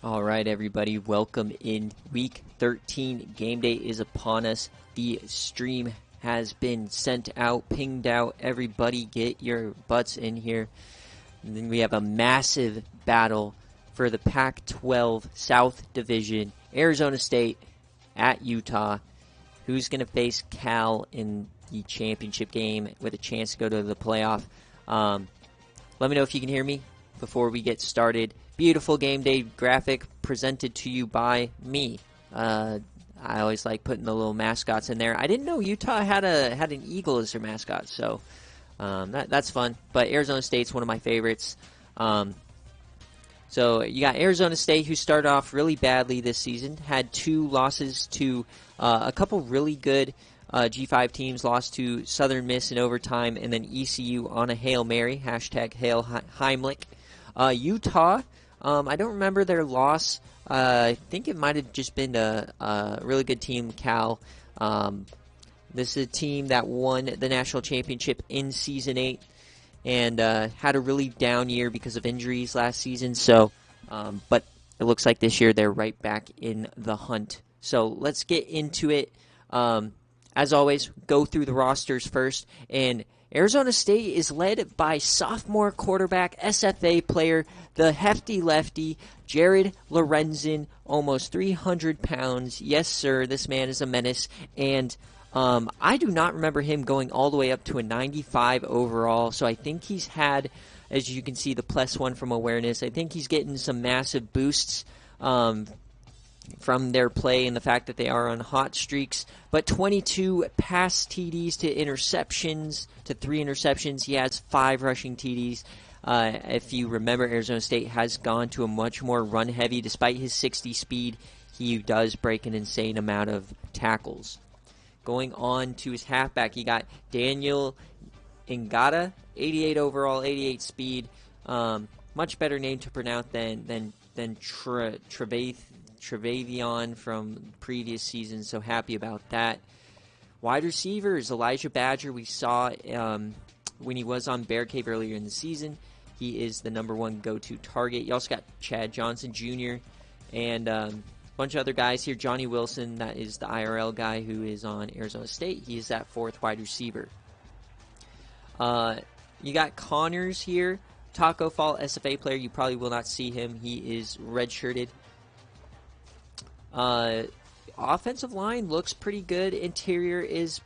All right, everybody, welcome in week 13. Game day is upon us. The stream has been sent out, pinged out. Everybody get your butts in here. And then we have a massive battle for the Pac-12 South Division. Arizona State at Utah. Who's going to face Cal in the championship game with a chance to go to the playoff? Let me know if you can hear me before we get started. Beautiful game day graphic presented to you by me. I always like putting the little mascots in there. I didn't know Utah had an eagle as their mascot, so that's fun. But Arizona State's one of my favorites. So you got Arizona State, who started off really badly this season, had 2 losses to a couple really good G5 teams, lost to Southern Miss in overtime, and then ECU on a Hail Mary, hashtag Hail Heimlich. Utah, I don't remember their loss. I think it might have just been a really good team, Cal. This is a team that won the national championship in Season 8 and had a really down year because of injuries last season. So, but it looks like this year they're right back in the hunt. So let's get into it. As always, go through the rosters first. And Arizona State is led by sophomore quarterback, SFA player, the hefty lefty, Jared Lorenzen, almost 300 pounds. Yes, sir, this man is a menace. And I do not remember him going all the way up to a 95 overall. So I think he's had, as you can see, the +1 from awareness. I think he's getting some massive boosts from their play and the fact that they are on hot streaks. But 22 pass TDs to interceptions, to 3 interceptions. He has 5 rushing TDs. If you remember, Arizona State has gone to a much more run-heavy. Despite his 60 speed, he does break an insane amount of tackles. Going on to his halfback, you got Daniel Ngata, 88 overall, 88 speed. Much better name to pronounce than Trevathan from previous seasons, so happy about that. Wide receivers, Elijah Badger, we saw when he was on BearCave earlier in the season. He is the #1 go-to target. You also got Chad Johnson Jr. and a bunch of other guys here. Johnny Wilson, that is the IRL guy who is on Arizona State. He is that 4th wide receiver. You got Connors here, Taco Fall SFA player. You probably will not see him. He is redshirted. Offensive line looks pretty good. Interior is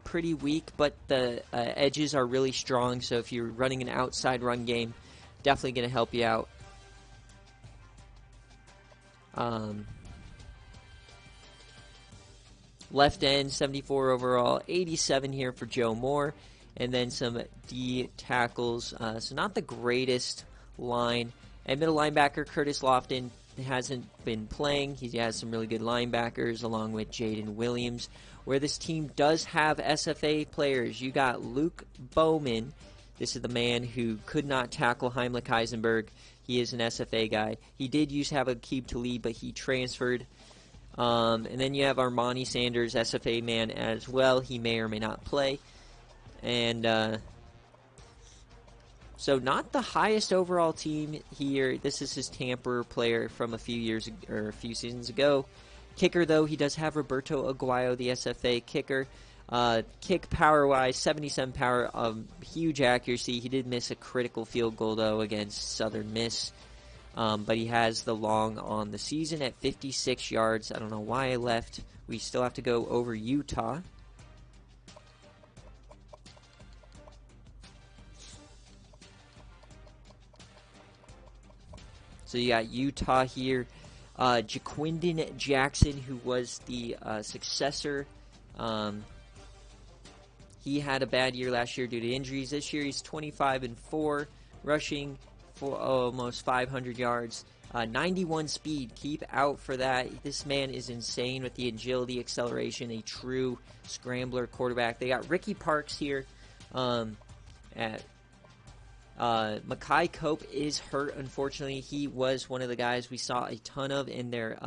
pretty weak, but the edges are really strong. So if you're running an outside run game, definitely going to help you out. Left end, 74 overall, 87 here for Joe Moore. And then some D tackles. So not the greatest line. And middle linebacker, Curtis Lofton, hasn't been playing. He has some really good linebackers along with Jaden Williams. Where this team does have SFA players, you got Luke Bowman. This is the man who could not tackle Heimlich Heisenberg. He is an SFA guy. He did used to have a Aqib Talib, but he transferred. And then you have Armani Sanders, SFA man as well. He may or may not play. And so not the highest overall team here. This is his Tampa player from a few seasons ago. Kicker, though, he does have Roberto Aguayo, the SFA kicker. Kick power-wise, 77 power, huge accuracy. He did miss a critical field goal, though, against Southern Miss. But he has the long on the season at 56 yards. I don't know why I left. We still have to go over Utah. So you got Utah here. Jaquindon Jackson, who was the successor. He had a bad year last year due to injuries. This year he's 25-4, rushing for almost 500 yards. 91 speed. Keep out for that. This man is insane with the agility, acceleration, a true scrambler quarterback. They got Ricky Parks here at Makai Cope is hurt, unfortunately. He was one of the guys we saw a ton of in their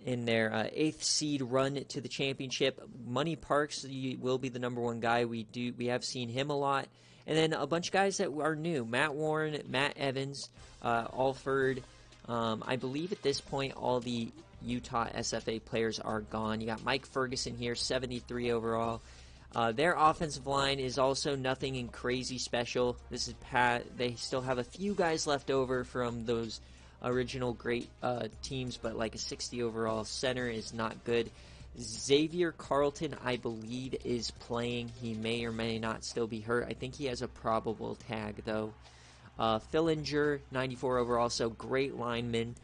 8th seed run to the championship. Money Parks will be the #1 guy. We have seen him a lot. And then a bunch of guys that are new. Matt Warren, Matt Evans, Alford, I believe at this point all the Utah SFA players are gone. You got Mike Ferguson here, 73 overall. Their offensive line is also nothing in crazy special. This is Pat. They still have a few guys left over from those original great teams, but like a 60 overall center is not good. Xavier Carlton, I believe, is playing. He may or may not still be hurt. I think he has a probable tag, though. Fillinger, 94 overall, so great lineman.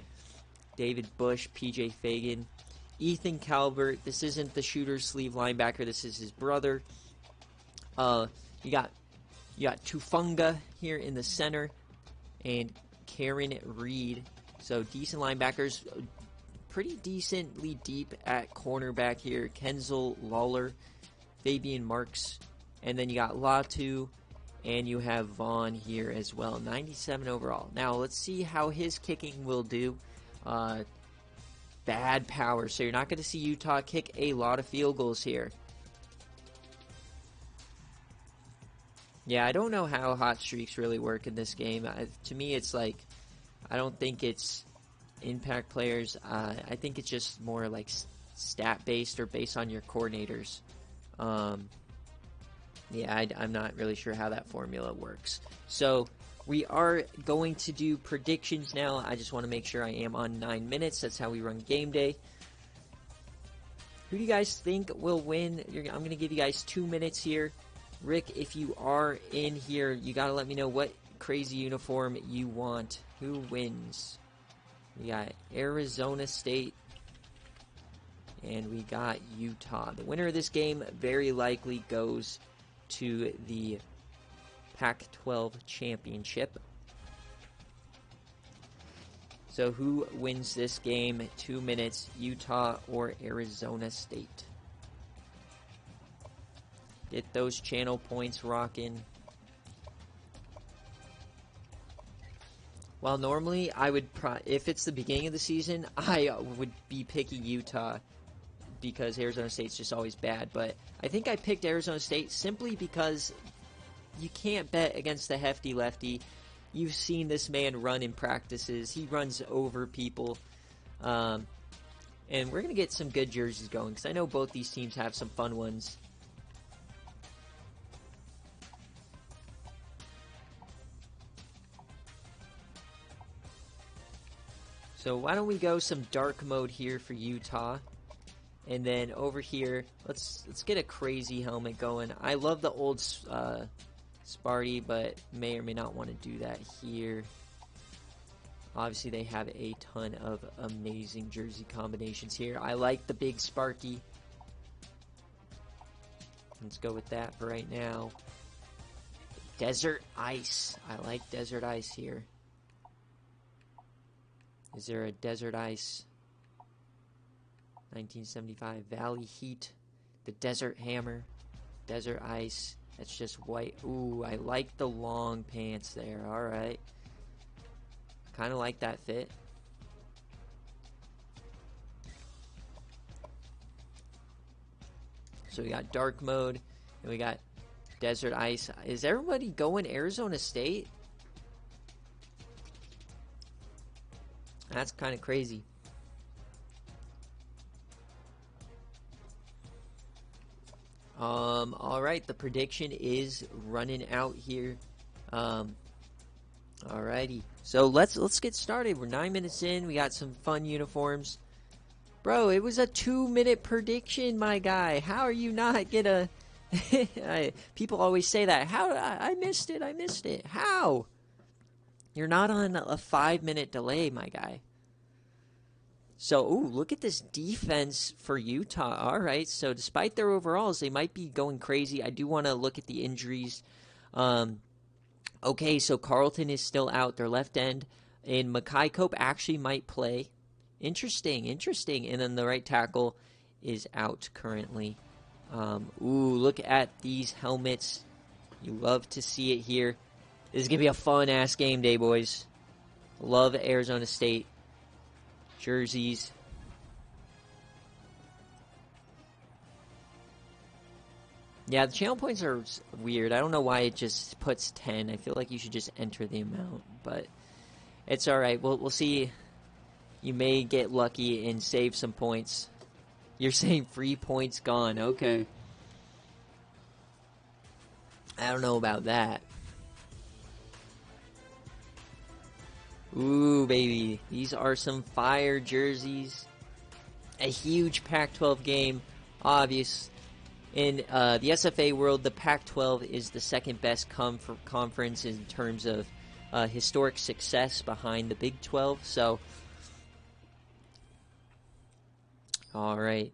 David Bush, PJ Fagan. Ethan Calvert, this isn't the shooter sleeve linebacker, this is his brother. You got Tufunga here in the center, and Karen Reed. So decent linebackers, pretty decently deep at cornerback here. Kenzel Lawler, Fabian Marks, and then you got Latu, and you have Vaughn here as well, 97 overall. Now let's see how his kicking will do. Bad power, so you're not going to see Utah kick a lot of field goals here. Yeah, I don't know how hot streaks really work in this game. To me, it's like, I don't think it's impact players. I think it's just more like stat-based or based on your coordinators. Yeah, I'm not really sure how that formula works. So we are going to do predictions now. I just want to make sure I am on 9 minutes. That's how we run game day. Who do you guys think will win? I'm going to give you guys 2 minutes here. Rick, if you are in here, you got to let me know what crazy uniform you want. Who wins? We got Arizona State, and we got Utah. The winner of this game very likely goes to the Pac-12 championship. So who wins this game? 2 minutes, Utah or Arizona State? Get those channel points rocking. Well, normally I would, if it's the beginning of the season, I would be picking Utah because Arizona State's just always bad. But I think I picked Arizona State simply because you can't bet against the hefty lefty. You've seen this man run in practices. He runs over people. And we're going to get some good jerseys going because I know both these teams have some fun ones. So why don't we go some dark mode here for Utah, and then over here, let's get a crazy helmet going. I love the old Sparty, but may or may not want to do that here. Obviously, they have a ton of amazing jersey combinations here. I like the big Sparky. Let's go with that for right now. Desert Ice. I like Desert Ice here. Is there a Desert Ice? 1975 Valley Heat. The Desert Hammer. Desert Ice. That's just white. Ooh, I like the long pants there. Alright. Kind of like that fit. So we got dark mode. And we got Desert Ice. Is everybody going Arizona State? That's kind of crazy. Alright, the prediction is running out here. Alrighty. So let's get started. We're 9 minutes in. We got some fun uniforms. Bro, it was a 2-minute prediction, my guy. How are you not gonna... People always say that. How? I missed it. I missed it. How? You're not on a 5-minute delay, my guy. So, ooh, look at this defense for Utah. All right, so despite their overalls, they might be going crazy. I do want to look at the injuries. Okay, so Carlton is still out, their left end, and Makai Cope actually might play. Interesting. And then the right tackle is out currently. Ooh, look at these helmets. You love to see it here. This is going to be a fun-ass game day, boys. Love Arizona State jerseys. Yeah, the channel points are weird. I don't know why it just puts 10. I feel like you should just enter the amount, but it's all right. We'll see. you may get lucky and save some points. You're saying free points gone. Okay. I don't know about that. Ooh, baby. These are some fire jerseys. A huge Pac-12 game. Obvious. In the SFA world, the Pac-12 is the second best conference in terms of historic success behind the Big 12. So, all right.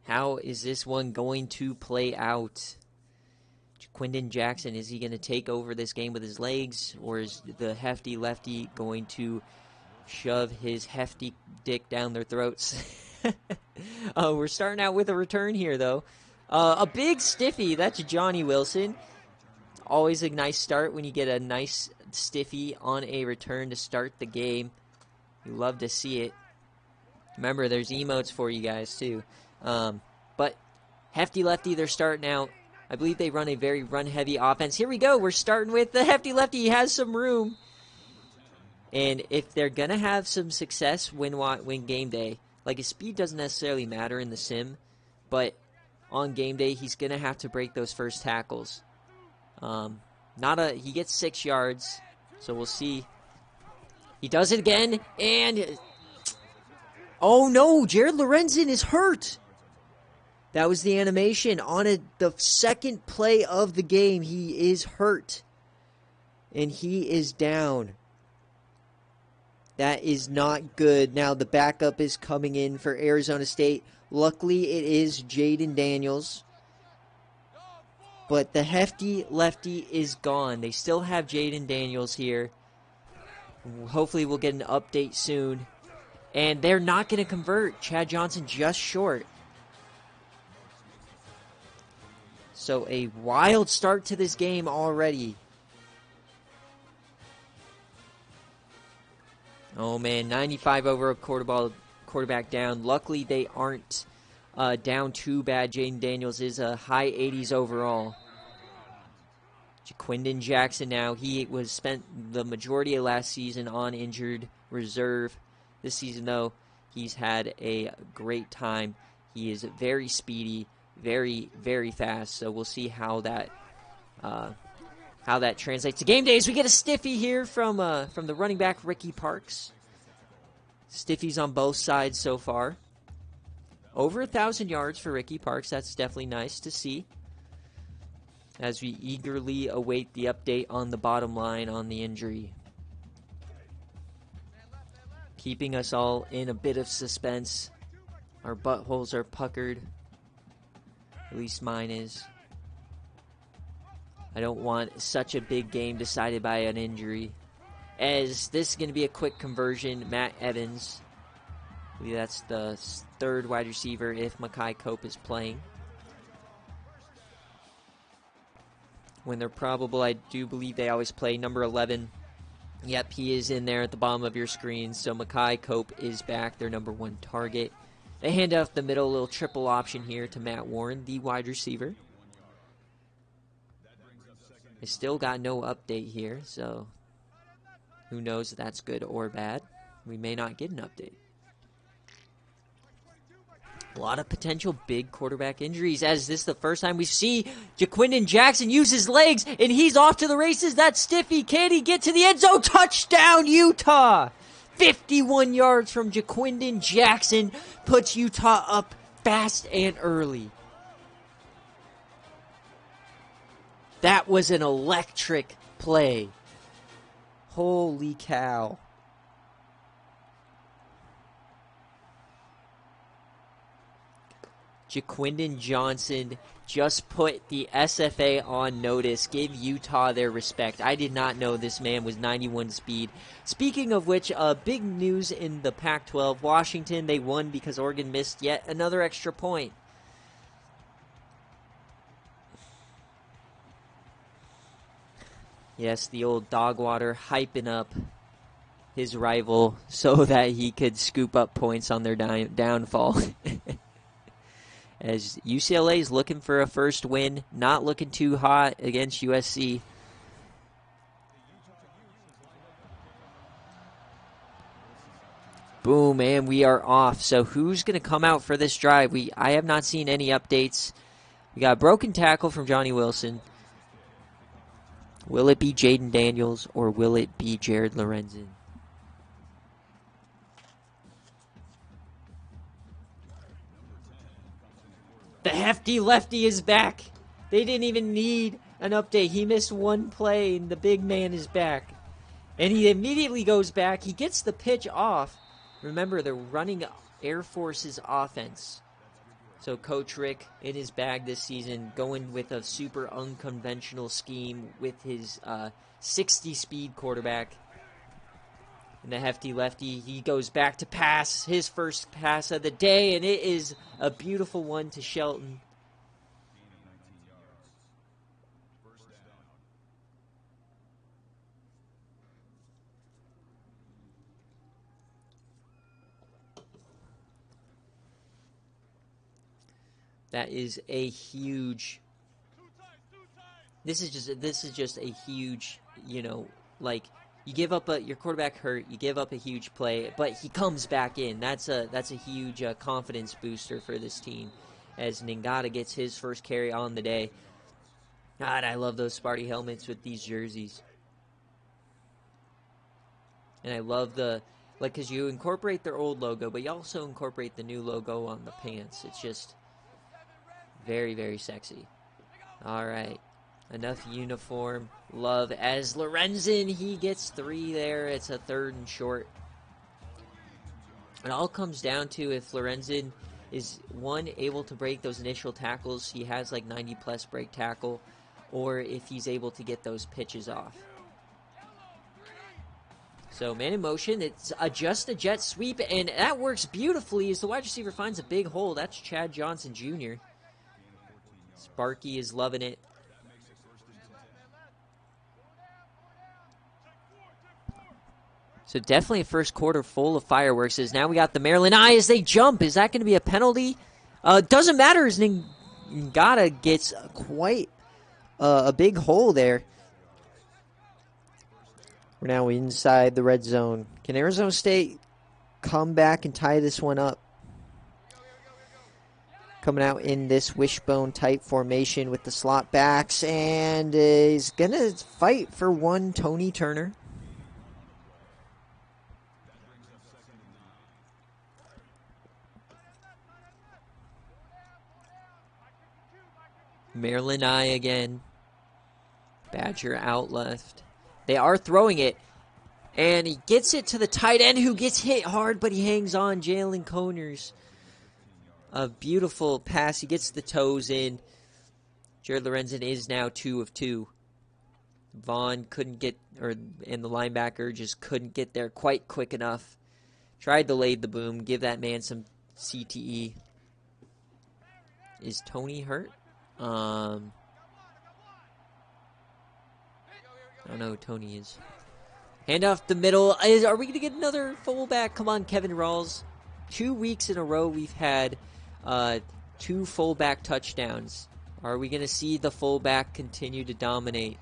How is this one going to play out? Quindon Jackson, is he going to take over this game with his legs, or is the hefty lefty going to shove his hefty dick down their throats? We're starting out with a return here, though. A big stiffy. That's Johnny Wilson. Always a nice start when you get a nice stiffy on a return to start the game. You love to see it. Remember, there's emotes for you guys, too. But hefty lefty, they're starting out. I believe they run a very run-heavy offense. Here we go. We're starting with the hefty lefty. He has some room. And if they're going to have some success win game day, like his speed doesn't necessarily matter in the sim, but on game day, he's going to have to break those first tackles. He gets 6 yards, so we'll see. He does it again, and oh no, Jared Lorenzen is hurt. That was the animation. On the second play of the game, he is hurt. And he is down. That is not good. Now the backup is coming in for Arizona State. Luckily, it is Jaden Daniels. But the hefty lefty is gone. They still have Jaden Daniels here. Hopefully we'll get an update soon. And they're not going to convert. Chad Johnson just short. So a wild start to this game already. Oh man, 95 over a quarterback down. Luckily they aren't down too bad. Jaden Daniels is a high 80s overall. Quindon Jackson now. He was spent the majority of last season on injured reserve. This season though, he's had a great time. He is very speedy. Very, very fast. So we'll see how that translates to game days. We get a stiffy here from the running back Ricky Parks. Stiffies on both sides so far. Over 1,000 yards for Ricky Parks. That's definitely nice to see. As we eagerly await the update on the bottom line on the injury. Keeping us all in a bit of suspense. Our buttholes are puckered. At least mine is. I don't want such a big game decided by an injury. As this is going to be a quick conversion. Matt Evans. I believe that's the third wide receiver if Makai Cope is playing. When they're probable, I do believe they always play number 11. Yep, he is in there at the bottom of your screen. So Makai Cope is back, their number 1 target. They hand off the middle, little triple option here to Matt Warren, the wide receiver. I still got no update here, so who knows if that's good or bad. We may not get an update. A lot of potential big quarterback injuries, as this is the first time we see Jaquindon Jackson use his legs, and he's off to the races. That's stiffy. Can he get to the end zone? Touchdown, Utah! 51 yards from Jaquindon Jackson puts Utah up fast and early. That was an electric play. Holy cow. Jaquindon Johnson just put the SFA on notice. Give Utah their respect. I did not know this man was 91 speed. Speaking of which, big news in the Pac-12. Washington, they won because Oregon missed yet another extra point. Yes, the old Dogwater hyping up his rival so that he could scoop up points on their downfall. As UCLA is looking for a first win, not looking too hot against USC. Boom, and we are off. So who's going to come out for this drive? I have not seen any updates. We got a broken tackle from Johnny Wilson. Will it be Jaden Daniels or will it be Jared Lorenzen? The hefty lefty is back. They didn't even need an update. He missed one play, and the big man is back. And he immediately goes back. He gets the pitch off. Remember, they're running Air Force's offense. So Coach Rick in his bag this season, going with a super unconventional scheme with his 60-speed quarterback. And the hefty lefty, he goes back to pass, his first pass of the day, and it is a beautiful one to Shelton. That is a huge. This is just a huge, like you give up your quarterback hurt, you give up a huge play, but he comes back in. That's a huge confidence booster for this team as Ngata gets his first carry on the day. God, I love those Sparty helmets with these jerseys. And I love because you incorporate their old logo, but you also incorporate the new logo on the pants. It's just very, very sexy. All right. Enough uniform love as Lorenzen, he gets 3 there. It's a 3rd and short. It all comes down to if Lorenzen is, one, able to break those initial tackles. He has like 90-plus break tackle. Or if he's able to get those pitches off. So man in motion, it's just a jet sweep, and that works beautifully as the wide receiver finds a big hole. That's Chad Johnson Jr. Sparky is loving it. So definitely a first quarter full of fireworks. As now we got the Maryland Eye as they jump. Is that going to be a penalty? Doesn't matter as Ngata gets quite a big hole there. We're now inside the red zone. Can Arizona State come back and tie this one up? Coming out in this wishbone type formation with the slot backs, and is going to fight for one, Tony Turner. Maryland Eye again. Badger out left. They are throwing it, and he gets it to the tight end who gets hit hard, but he hangs on. Jalen Coners. A beautiful pass. He gets the toes in. Jared Lorenzen is now 2 of 2. Vaughn couldn't get, and the linebacker just couldn't get there quite quick enough. Tried to lay the boom, give that man some CTE. Is Tony hurt? I don't know who Tony is. Hand off the middle. Are we going to get another fullback? Come on, Kevin Rawls. 2 weeks in a row we've had 2 fullback touchdowns. Are we going to see the fullback continue to dominate?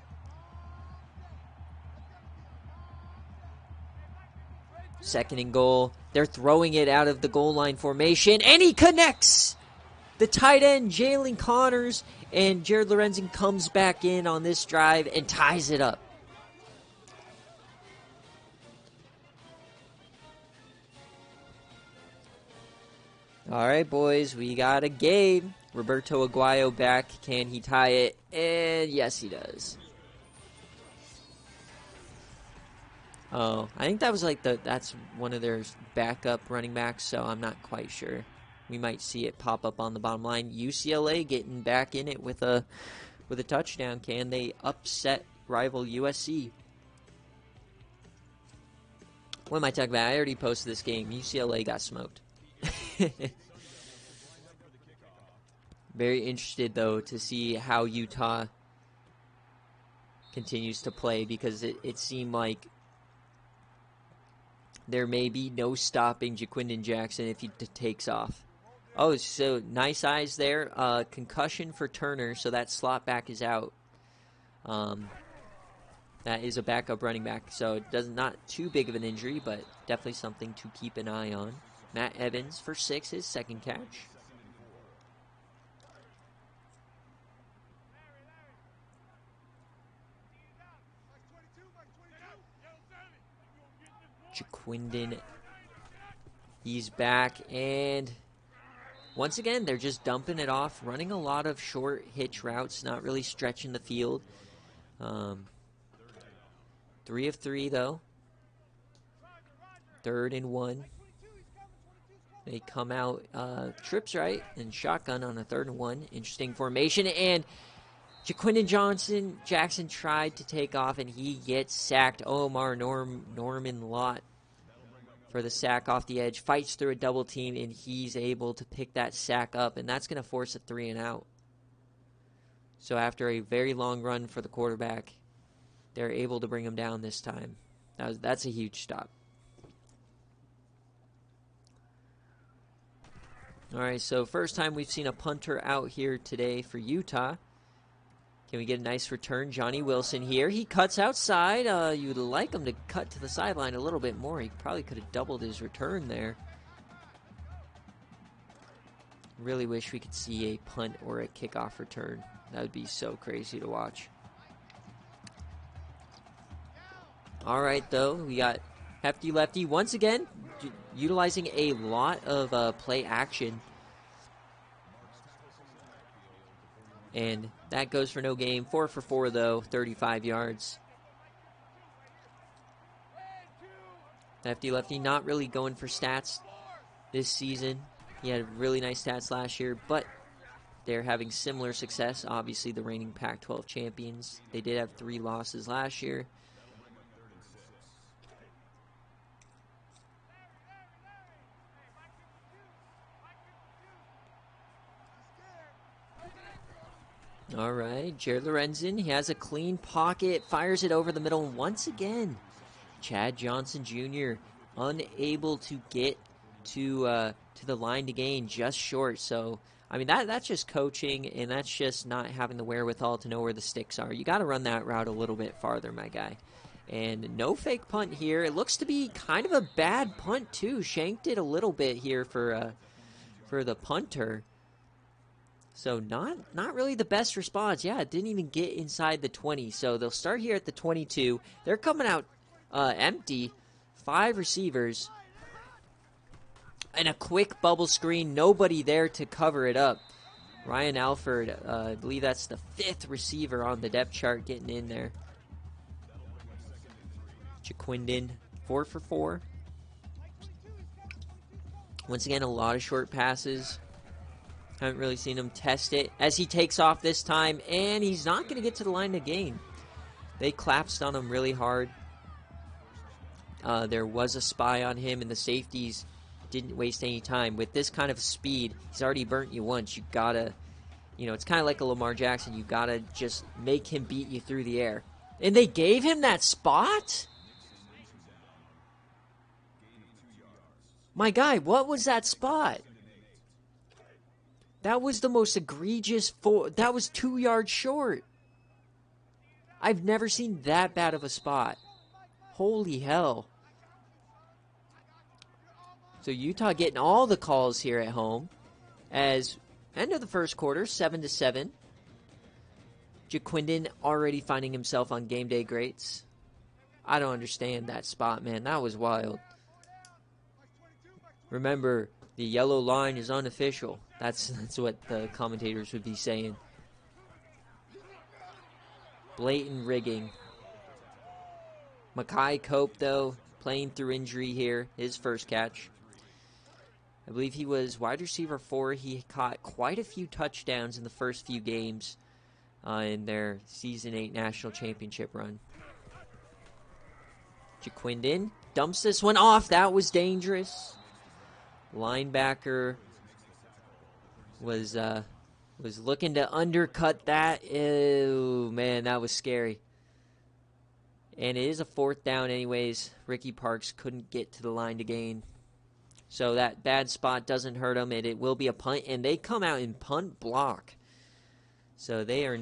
Second and goal. They're throwing it out of the goal line formation, and he connects! The tight end, Jalen Connors, and Jared Lorenzen comes back in on this drive and ties it up. All right, boys, we got a game. Roberto Aguayo back. Can he tie it? And yes, he does. Oh, I think that was like that's one of their backup running backs, so I'm not quite sure. We might see it pop up on the bottom line. UCLA getting back in it with a touchdown. Can they upset rival USC? What am I talking about? I already posted this game. UCLA got smoked. Very interested, though, to see how Utah continues to play, because it seemed like there may be no stopping Jaquindon Jackson if he takes off. Oh, so nice eyes there. Concussion for Turner, so that slot back is out. That is a backup running back, so it does not too big of an injury, but definitely something to keep an eye on. Matt Evans for 6, his second catch. Jaquindon, he's back, and once again, they're just dumping it off, running a lot of short hitch routes, not really stretching the field. 3 of 3, though. 3rd and 1. They come out, trips right, and shotgun on a 3rd and 1. Interesting formation, and Jaquindon Jackson tried to take off, and he gets sacked. Norman Lott for the sack off the edge, fights through a double team, and he's able to pick that sack up, and that's going to force a 3 and out. So after a very long run for the quarterback, they're able to bring him down this time. That's a huge stop. All right, so first time we've seen a punter out here today for Utah. Can we get a nice return? Johnny Wilson here. He cuts outside. You'd like him to cut to the sideline a little bit more. He probably could have doubled his return there. Really wish we could see a punt or a kickoff return. That would be so crazy to watch. All right, though, we got Hefty Lefty once again utilizing a lot of play action. And that goes for no gain. 4 for 4, though, 35 yards. Hefty Lefty not really going for stats this season. He had really nice stats last year, but they're having similar success. Obviously, the reigning Pac-12 champions. They did have 3 losses last year. All right, Jared Lorenzen, he has a clean pocket, fires it over the middle once again. Chad Johnson Jr. unable to get to the line to gain, just short. So, I mean, that's just coaching, and that's just not having the wherewithal to know where the sticks are. You got to run that route a little bit farther, my guy. And no fake punt here. It looks to be kind of a bad punt, too. Shanked it a little bit here for the punter. So not really the best response. Yeah, it didn't even get inside the 20. So they'll start here at the 22. They're coming out empty. 5 receivers. And a quick bubble screen. Nobody there to cover it up. Ryan Alford, I believe that's the 5th receiver on the depth chart getting in there. Jaquindon, 4 for 4. Once again, a lot of short passes. Haven't really seen him test it as he takes off this time, and he's not going to get to the line to gain. They collapsed on him really hard. There was a spy on him, and the safeties didn't waste any time. With this kind of speed, he's already burnt you once. You got to, it's kind of like a Lamar Jackson. You got to just make him beat you through the air. And they gave him that spot? My guy, what was that spot? That was the most egregious that was 2 yards short. I've never seen that bad of a spot. Holy hell. So Utah getting all the calls here at home. As end of the first quarter, 7-7. Jaquindon already finding himself on game day greats. I don't understand that spot, man. That was wild. Remember, the yellow line is unofficial. That's what the commentators would be saying. Blatant rigging. Makai Cope, though, playing through injury here. His first catch. I believe he was wide receiver 4. He caught quite a few touchdowns in the first few games in their Season 8 National Championship run. Jaquindon dumps this one off. That was dangerous. Linebacker was looking to undercut that. Ew, man, that was scary. And it is a 4th down anyways. Ricky Parks couldn't get to the line to gain. So that bad spot doesn't hurt them. It will be a punt, and they come out in punt block. So they're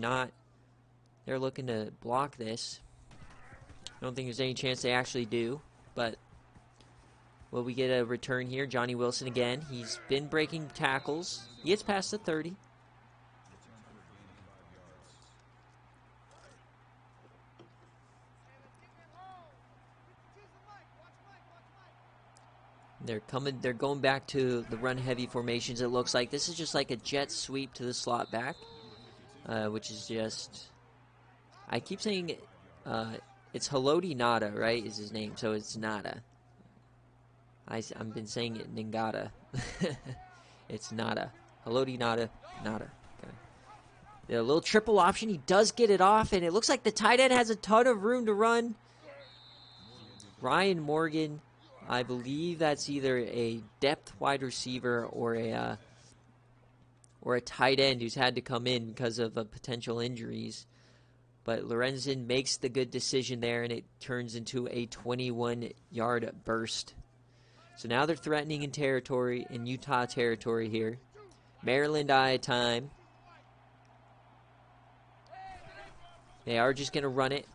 looking to block this. I don't think there's any chance they actually do, but will we get a return here? Johnny Wilson again. He's been breaking tackles. He gets past the 30. They're going back to the run-heavy formations, it looks like. This is just like a jet sweep to the slot back, which is just... I keep saying it's Haloti Nada, right, is his name, so it's Nada. I've been saying it Ningata. It's Nada. Haloti Nada, Nada. Okay. A little triple option. He does get it off, and it looks like the tight end has a ton of room to run. Ryan Morgan... I believe that's either a depth wide receiver or a tight end who's had to come in because of potential injuries. But Lorenzen makes the good decision there, and it turns into a 21-yard burst. So now they're threatening in Utah territory here. Maryland eye time. They are just going to run it.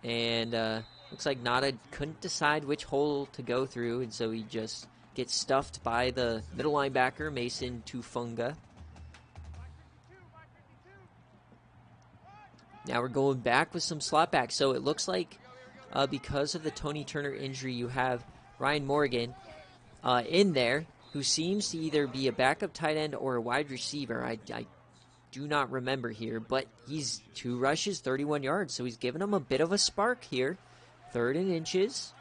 And... looks like Nada couldn't decide which hole to go through, and so he just gets stuffed by the middle linebacker, Mason Tufunga. Now we're going back with some slot back. So it looks like because of the Tony Turner injury, you have Ryan Morgan in there, who seems to either be a backup tight end or a wide receiver. I do not remember here, but he's 2 rushes, 31 yards, so he's giving them a bit of a spark here. 3rd and inches,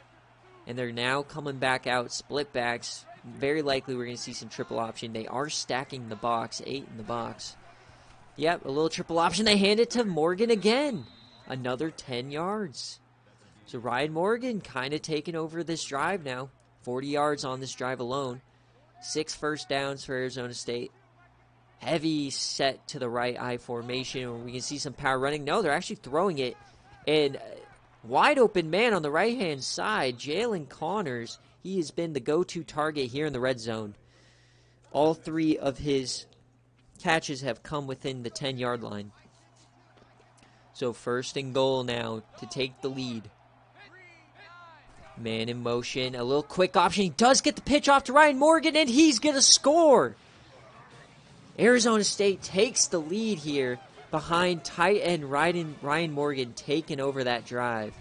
and they're now coming back out, split backs. Very likely we're going to see some triple option. They are stacking the box, 8 in the box. Yep, a little triple option. They hand it to Morgan again. Another 10 yards. So Ryan Morgan kind of taking over this drive now. 40 yards on this drive alone. 6 first downs for Arizona State. Heavy set to the right I formation where we can see some power running. No, they're actually throwing it. And... wide open man on the right-hand side, Jalen Connors. He has been the go-to target here in the red zone. All 3 of his catches have come within the 10-yard line. So 1st and goal now to take the lead. Man in motion, a little quick option. He does get the pitch off to Ryan Morgan, and he's going to score. Arizona State takes the lead here, behind tight end Ryan Morgan taking over that drive.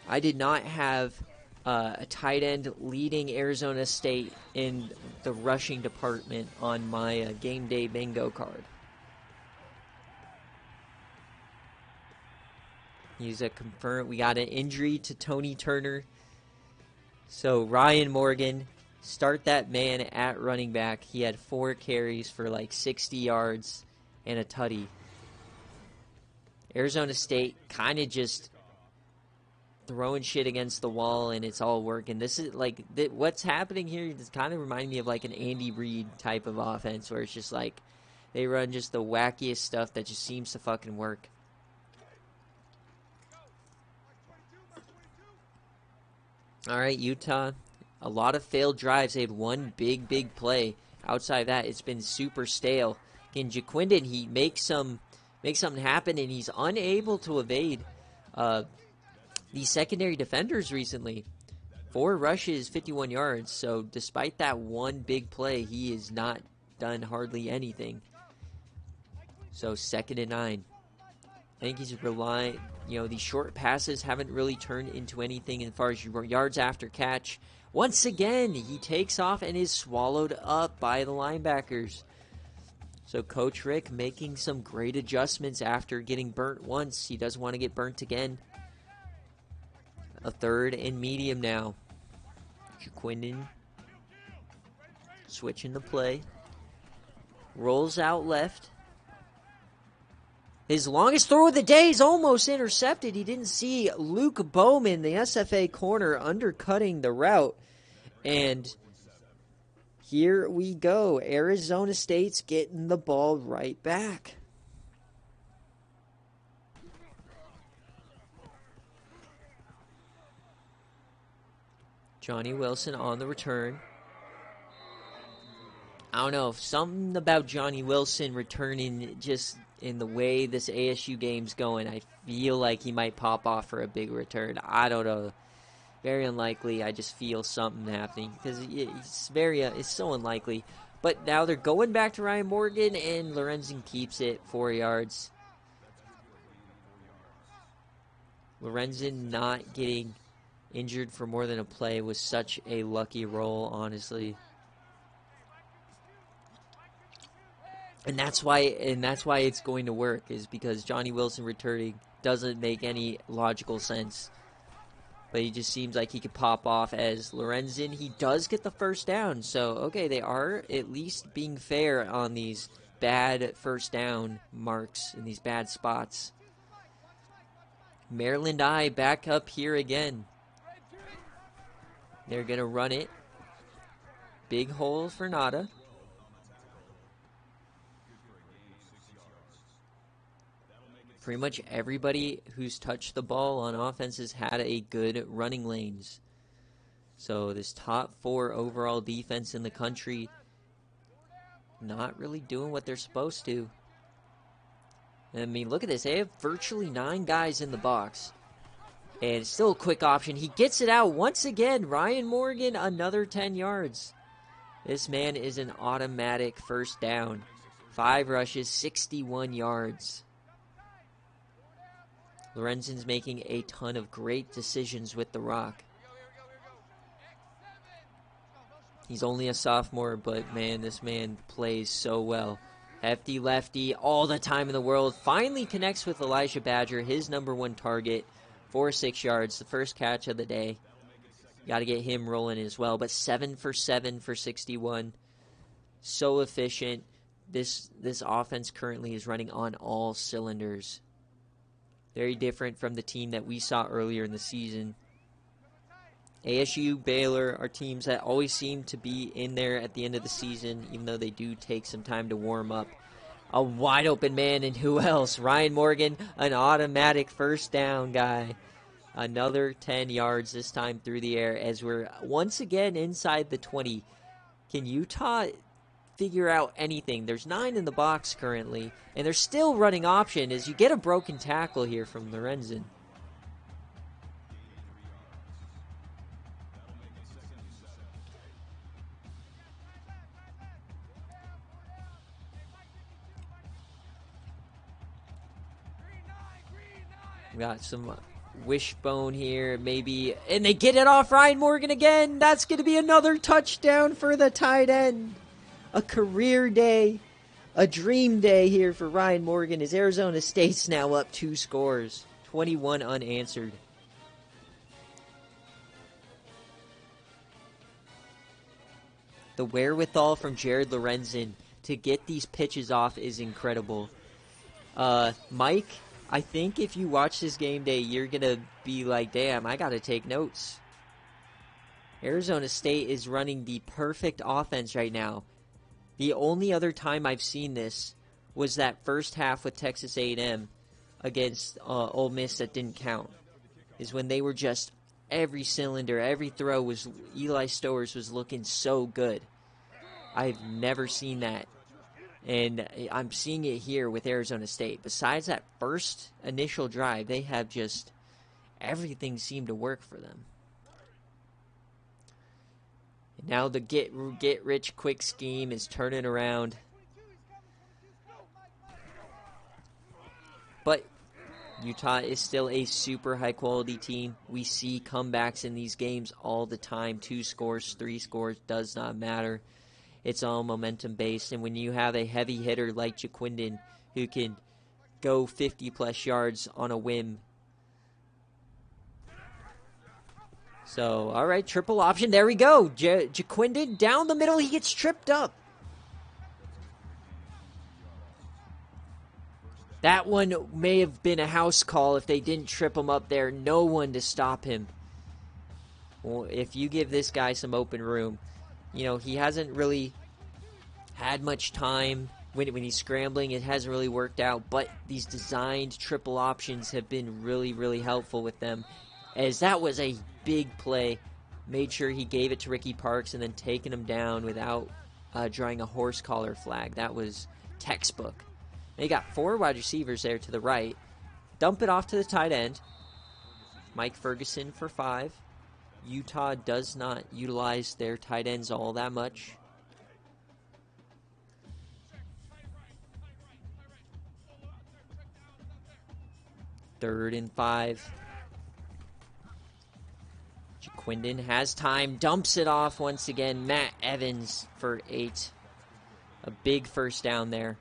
I did not have a tight end leading Arizona State in the rushing department on my game day bingo card. He's a confirmed. We got an injury to Tony Turner. So Ryan Morgan, start that man at running back. He had 4 carries for like 60 yards and a tutty. Arizona State kind of just throwing shit against the wall, and it's all working. This is like what's happening here is kind of reminding me of like an Andy Reid type of offense, where it's just like they run just the wackiest stuff that just seems to fucking work. All right, Utah, a lot of failed drives. They had one big play. Outside of that, it's been super stale. Again, Jaquindon, he makes something happen, and he's unable to evade the secondary defenders recently. 4 rushes, 51 yards. So despite that one big play, he has not done hardly anything. So 2nd and 9. I think he's relying, these short passes haven't really turned into anything as far as yards after catch. Once again, he takes off and is swallowed up by the linebackers. So Coach Rick making some great adjustments after getting burnt once. He doesn't want to get burnt again. A 3rd and medium now. Jaquindon switching the play. Rolls out left. His longest throw of the day is almost intercepted. He didn't see Luke Bowman, the SFA corner, undercutting the route. And here we go. Arizona State's getting the ball right back. Johnny Wilson on the return. I don't know, something about Johnny Wilson returning just in the way this ASU game's going. I feel like he might pop off for a big return. I don't know. Very unlikely. I just feel something happening because it's so unlikely. But now they're going back to Ryan Morgan, and Lorenzen keeps it 4 yards. Lorenzen not getting injured for more than a play was such a lucky roll, honestly. And that's why it's going to work, is because Johnny Wilson returning doesn't make any logical sense. But he just seems like he could pop off as Lorenzen. He does get the first down. So, okay, they are at least being fair on these bad first down marks in these bad spots. Maryland I back up here again. They're going to run it. Big hole for nada. Pretty much everybody who's touched the ball on offense has had a good running lanes. So this top 4 overall defense in the country not really doing what they're supposed to. I mean, look at this. They have virtually 9 guys in the box. And it's still a quick option. He gets it out once again. Ryan Morgan, another 10 yards. This man is an automatic first down. 5 rushes, 61 yards. Lorenzen's making a ton of great decisions with the rock. He's only a sophomore, but man, this man plays so well. Hefty lefty, all the time in the world. Finally connects with Elijah Badger, his #1 target, for 6 yards. The first catch of the day. Got to get him rolling as well. But 7 for 7 for 61. So efficient. This offense currently is running on all cylinders. Very different from the team that we saw earlier in the season. ASU, Baylor are teams that always seem to be in there at the end of the season, even though they do take some time to warm up. A wide open man, and who else? Ryan Morgan, an automatic first down guy. Another 10 yards, this time through the air, as we're once again inside the 20. Can Utah figure out anything? There's 9 in the box currently, and they're still running option as you get a broken tackle here from Lorenzen. We got some wishbone here, maybe, and they get it off Ryan Morgan again. That's going to be another touchdown for the tight end. A career day, a dream day here for Ryan Morgan as Arizona State's now up 2 scores, 21 unanswered. The wherewithal from Jared Lorenzen to get these pitches off is incredible. Mike, I think if you watch this game day, you're going to be like, damn, I got to take notes. Arizona State is running the perfect offense right now. The only other time I've seen this was that first half with Texas A&M against Ole Miss that didn't count. Is when they were just every cylinder, every throw was Eli Stowers was looking so good. I've never seen that. And I'm seeing it here with Arizona State. Besides that first initial drive, they have just everything seemed to work for them. Now the get rich quick scheme is turning around. But Utah is still a super high quality team. We see comebacks in these games all the time. 2 scores, 3 scores, does not matter. It's all momentum based. And when you have a heavy hitter like Jaquindon who can go 50+ yards on a whim. So, all right, triple option. There we go. Jaquindon down the middle. He gets tripped up. That one may have been a house call if they didn't trip him up there. No one to stop him. Well, if you give this guy some open room, you know, he hasn't really had much time when he's scrambling. It hasn't really worked out, but these designed triple options have been really, really helpful with them, as that was a big play. Made sure he gave it to Ricky Parks and then taking him down without drawing a horse collar flag. That was textbook. They got 4 wide receivers there to the right. Dump it off to the tight end. Mike Ferguson for 5. Utah does not utilize their tight ends all that much. Third and 5. Jaquindon has time, dumps it off once again. Matt Evans for 8. A big first down there.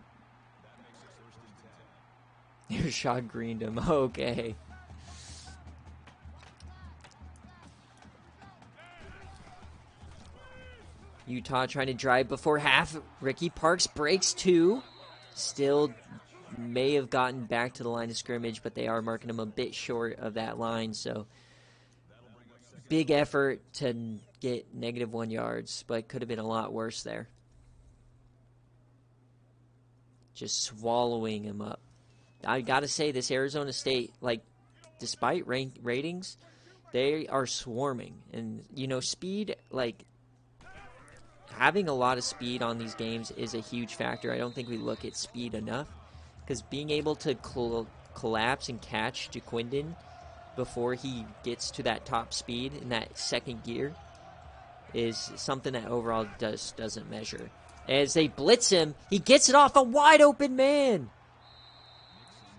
Rashad Greendom, okay. Utah trying to drive before half. Ricky Parks breaks 2. Still may have gotten back to the line of scrimmage, but they are marking him a bit short of that line. So big effort to get -1 yards, but could have been a lot worse there. Just swallowing him up. I got to say, this Arizona State, like, despite ratings, they are swarming. And, you know, speed, like, having a lot of speed on these games is a huge factor. I don't think we look at speed enough, because being able to collapse and catch Jaquindon before he gets to that top speed in that second gear is something that overall doesn't measure. As they blitz him, he gets it off a wide open man.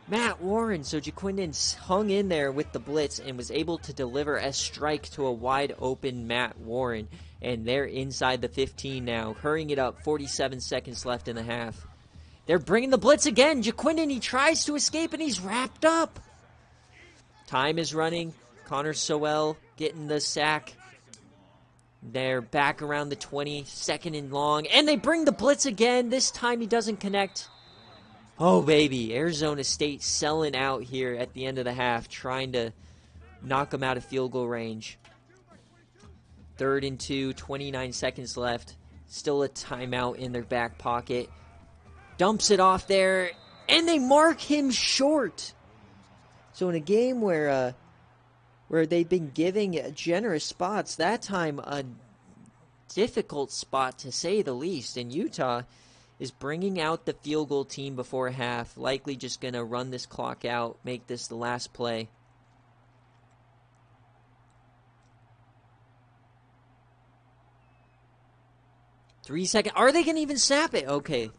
Matt Warren. So Jaquindon hung in there with the blitz and was able to deliver a strike to a wide open Matt Warren. And they're inside the 15 now, hurrying it up. 47 seconds left in the half. They're bringing the blitz again. Jaquindon, he tries to escape and he's wrapped up. Time is running. Connor Sowell getting the sack. They're back around the 20, second and long. And they bring the blitz again. This time he doesn't connect. Oh, baby. Arizona State selling out here at the end of the half, trying to knock them out of field goal range. 3rd and 2, 29 seconds left. Still a timeout in their back pocket. Dumps it off there, and they mark him short. So in a game where they've been giving generous spots, that time a difficult spot to say the least. And Utah is bringing out the field goal team before half, likely just going to run this clock out, make this the last play. Three seconds. Are they going to even snap it? Okay.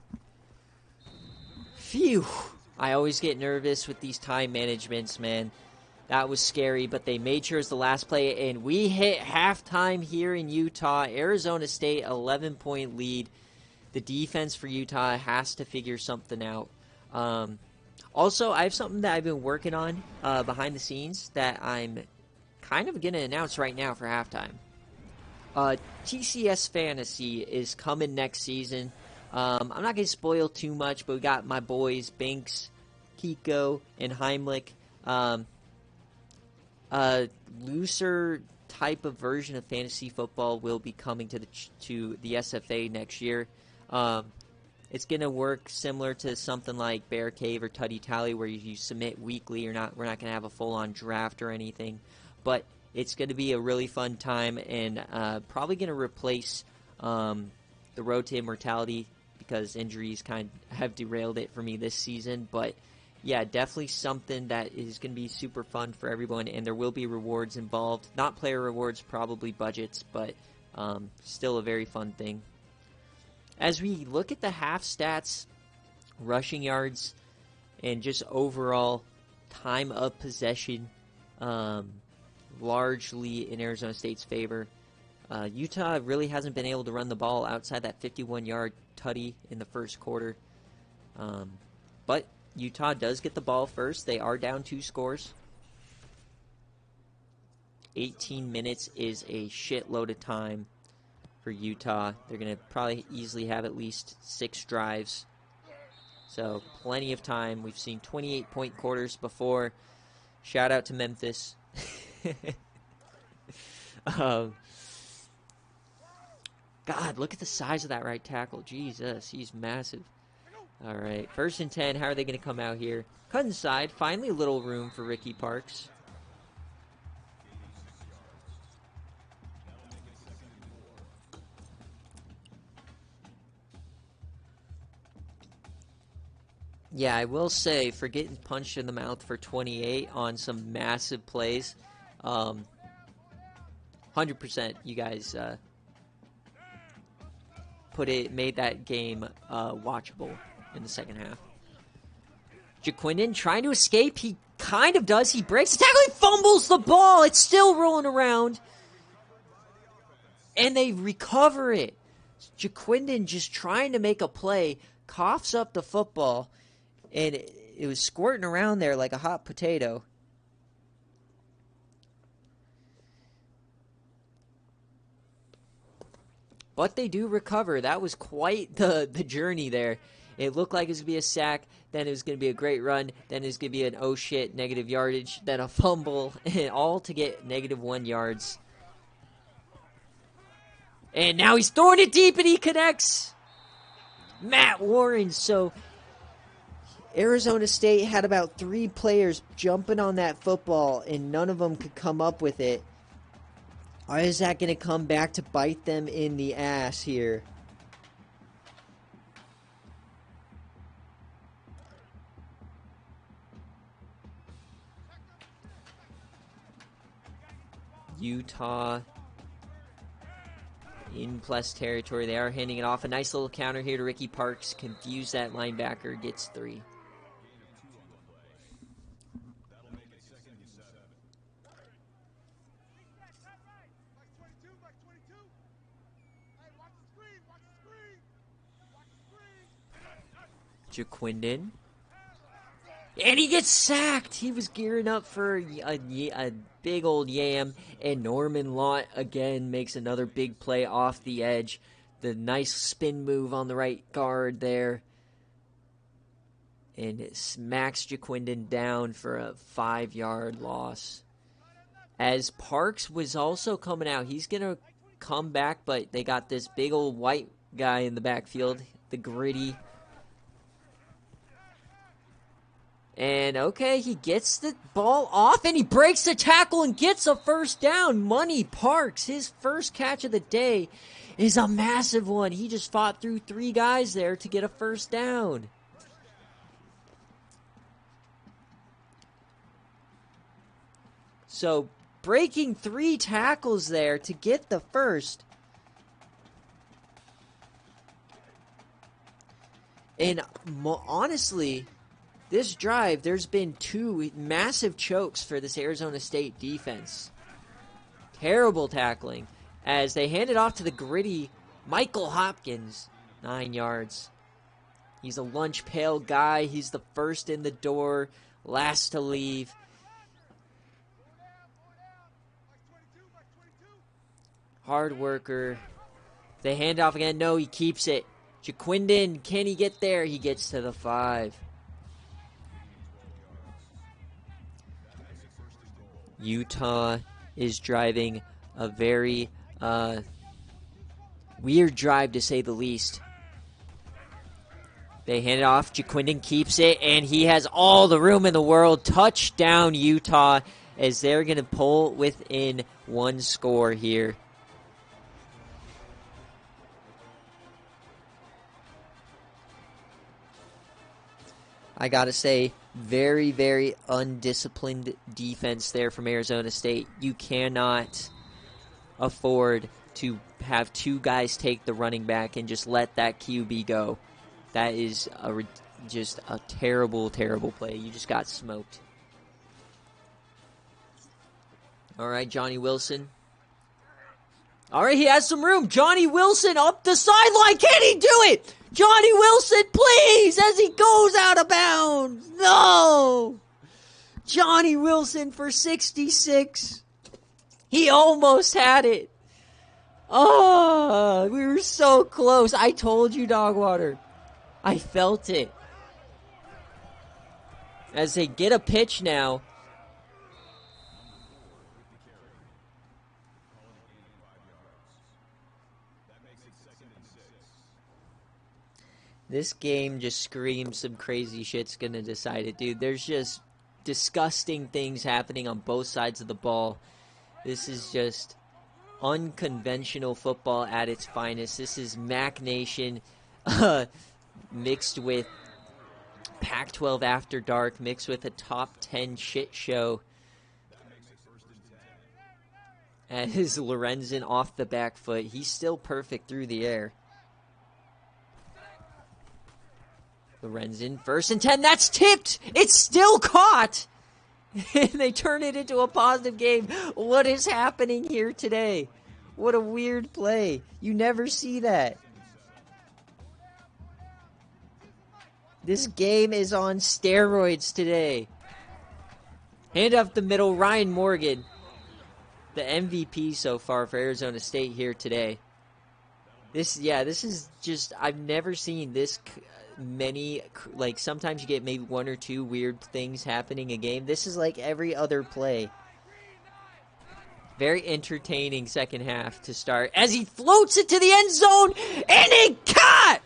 Phew. I always get nervous with these time managements, man. That was scary, but they made sure it's the last play, and we hit halftime here in Utah. Arizona State, 11-point lead. The defense for Utah has to figure something out. Also, I have something that I've been working on behind the scenes that I'm kind of going to announce right now for halftime. TCS Fantasy is coming next season. I'm not going to spoil too much, but we got my boys, Banks, Kiko, and Heimlich. Looser type of version of fantasy football will be coming to the SFA next year. It's going to work similar to something like BearCave or Tutty Tally, where you submit weekly. We're not going to have a full-on draft or anything, but it's going to be a really fun time, and probably going to replace the Road to Immortality, because injuries kind of have derailed it for me this season. But yeah, definitely something that is going to be super fun for everyone, and there will be rewards involved. Not player rewards, probably budgets, but still a very fun thing. As we look at the half stats, rushing yards, and just overall time of possession, largely in Arizona State's favor. Utah really hasn't been able to run the ball outside that 51-yard tutty in the first quarter. But Utah does get the ball first. They are down 2 scores. 18 minutes is a shitload of time for Utah. They're going to probably easily have at least 6 drives. So plenty of time. We've seen 28-point quarters before. Shout out to Memphis. God, look at the size of that right tackle. Jesus, he's massive. All right, 1st and 10. How are they going to come out here? Cut inside. Finally a little room for Ricky Parks. Yeah, I will say, for getting punched in the mouth for 28 on some massive plays, 100% you guys made that game watchable in the second half. Jaquindon trying to escape. He kind of does. He breaks the tackle. He fumbles the ball. It's still rolling around. And they recover it. Jaquindon just trying to make a play, coughs up the football, and it was squirting around there like a hot potato. But they do recover. That was quite the journey there. It looked like it was going to be a sack, then it was going to be a great run, then it was going to be an oh shit negative yardage, then a fumble, and all to get -1 yards. And now he's throwing it deep and he connects. Matt Warren. So Arizona State had about 3 players jumping on that football and none of them could come up with it. Or is that going to come back to bite them in the ass here? Utah in plus territory. They are handing it off. A nice little counter here to Ricky Parks. Confuse that linebacker. Gets 3. Jaquindon. And he gets sacked. He was gearing up for a big old yam. And Norman Lott again makes another big play off the edge. The nice spin move on the right guard there. And it smacks Jaquindon down for a 5-yard loss. As Parks was also coming out. He's going to come back, but they got this big old white guy in the backfield. The gritty. And, okay, he gets the ball off, and he breaks the tackle and gets a first down. Money Parks, his first catch of the day, is a massive one. He just fought through 3 guys there to get a first down. So, breaking 3 tackles there to get the first. And, honestly, this drive, there's been 2 massive chokes for this Arizona State defense. Terrible tackling as they hand it off to the gritty Michael Hopkins, 9 yards. He's a lunch pail guy. He's the first in the door, last to leave. Hard worker. They hand off again. No, he keeps it. Jaquindon, can he get there? He gets to the 5. Utah is driving a very weird drive, to say the least. They hand it off. Jaquindon keeps it, and he has all the room in the world. Touchdown, Utah, as they're going to pull within 1 score here. I got to say, very, very undisciplined defense there from Arizona State. You cannot afford to have 2 guys take the running back and just let that QB go. That is just a terrible, terrible play. You just got smoked. All right, Johnny Wilson. All right, he has some room. Johnny Wilson up the sideline. Can he do it? Johnny Wilson, please, as he goes out of bounds. No! Johnny Wilson for 66. He almost had it. Oh, we were so close. I told you, Dogwater. I felt it. As they get a pitch now. This game just screams some crazy shit's going to decide it, dude. There's just disgusting things happening on both sides of the ball. This is just unconventional football at its finest. This is Mac Nation mixed with Pac-12 After Dark mixed with a top 10 shit show. As Lorenzen off the back foot. He's still perfect through the air. Lorenzen, 1st and 10. That's tipped! It's still caught! And they turn it into a positive game. What is happening here today? What a weird play. You never see that. This game is on steroids today. Hand up the middle, Ryan Morgan. The MVP so far for Arizona State here today. This is just, I've never seen this many, like sometimes you get maybe 1 or 2 weird things happening a game. This is like every other play. Very entertaining second half to start as he floats it to the end zone and it caught!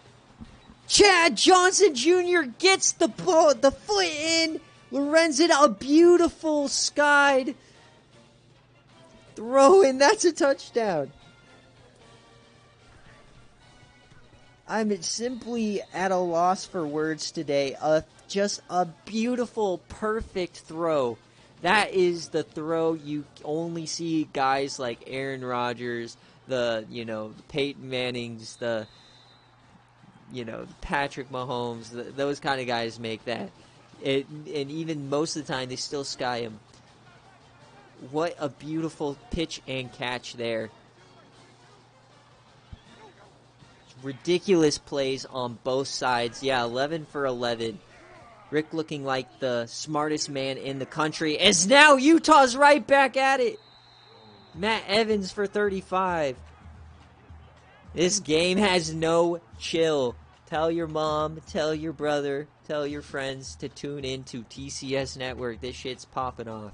Chad Johnson Jr. gets the foot in. Lorenzen, a beautiful skied throw in. That's a touchdown. I'm simply at a loss for words today. Just a beautiful, perfect throw. That is the throw you only see guys like Aaron Rodgers, the Peyton Mannings, the Patrick Mahomes, those kind of guys make that. And even most of the time, they still sky him. What a beautiful pitch and catch there. Ridiculous plays on both sides. Yeah, 11 for 11. Rick looking like the smartest man in the country. As now Utah's right back at it. Matt Evans for 35. This game has no chill. Tell your mom, tell your brother, tell your friends to tune in to TCS Network. This shit's popping off.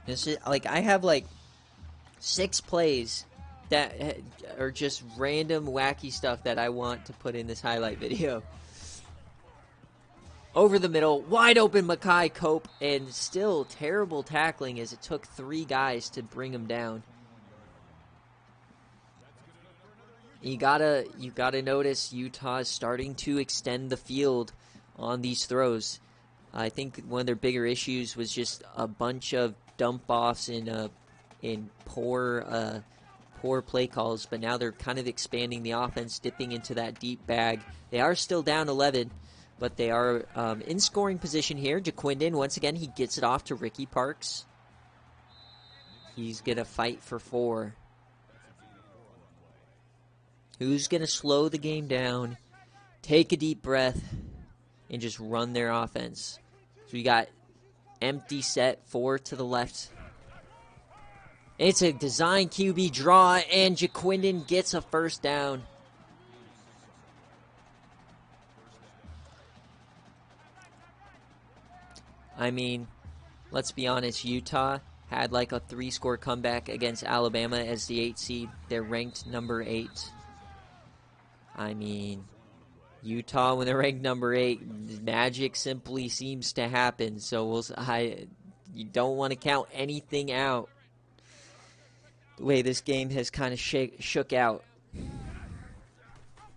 This is, I have 6 plays that are just random wacky stuff that I want to put in this highlight video. Over the middle, wide open Makai Cope, and still terrible tackling as it took 3 guys to bring him down. You gotta notice Utah is starting to extend the field on these throws. I think one of their bigger issues was just a bunch of dump offs in poor play calls, but now they're kind of expanding the offense, dipping into that deep bag. They are still down 11, but they are in scoring position here. JaQuindon, once again, he gets it off to Ricky Parks. He's going to fight for 4. Who's going to slow the game down, take a deep breath, and just run their offense? So we got empty set, 4 to the left. It's a design QB draw, and JaQuindon gets a first down. I mean, let's be honest, Utah had a 3-score comeback against Alabama as the 8 seed. They're ranked number 8. I mean, Utah, when they're ranked number 8, magic simply seems to happen. So you don't want to count anything out. The way this game has kind of shook out.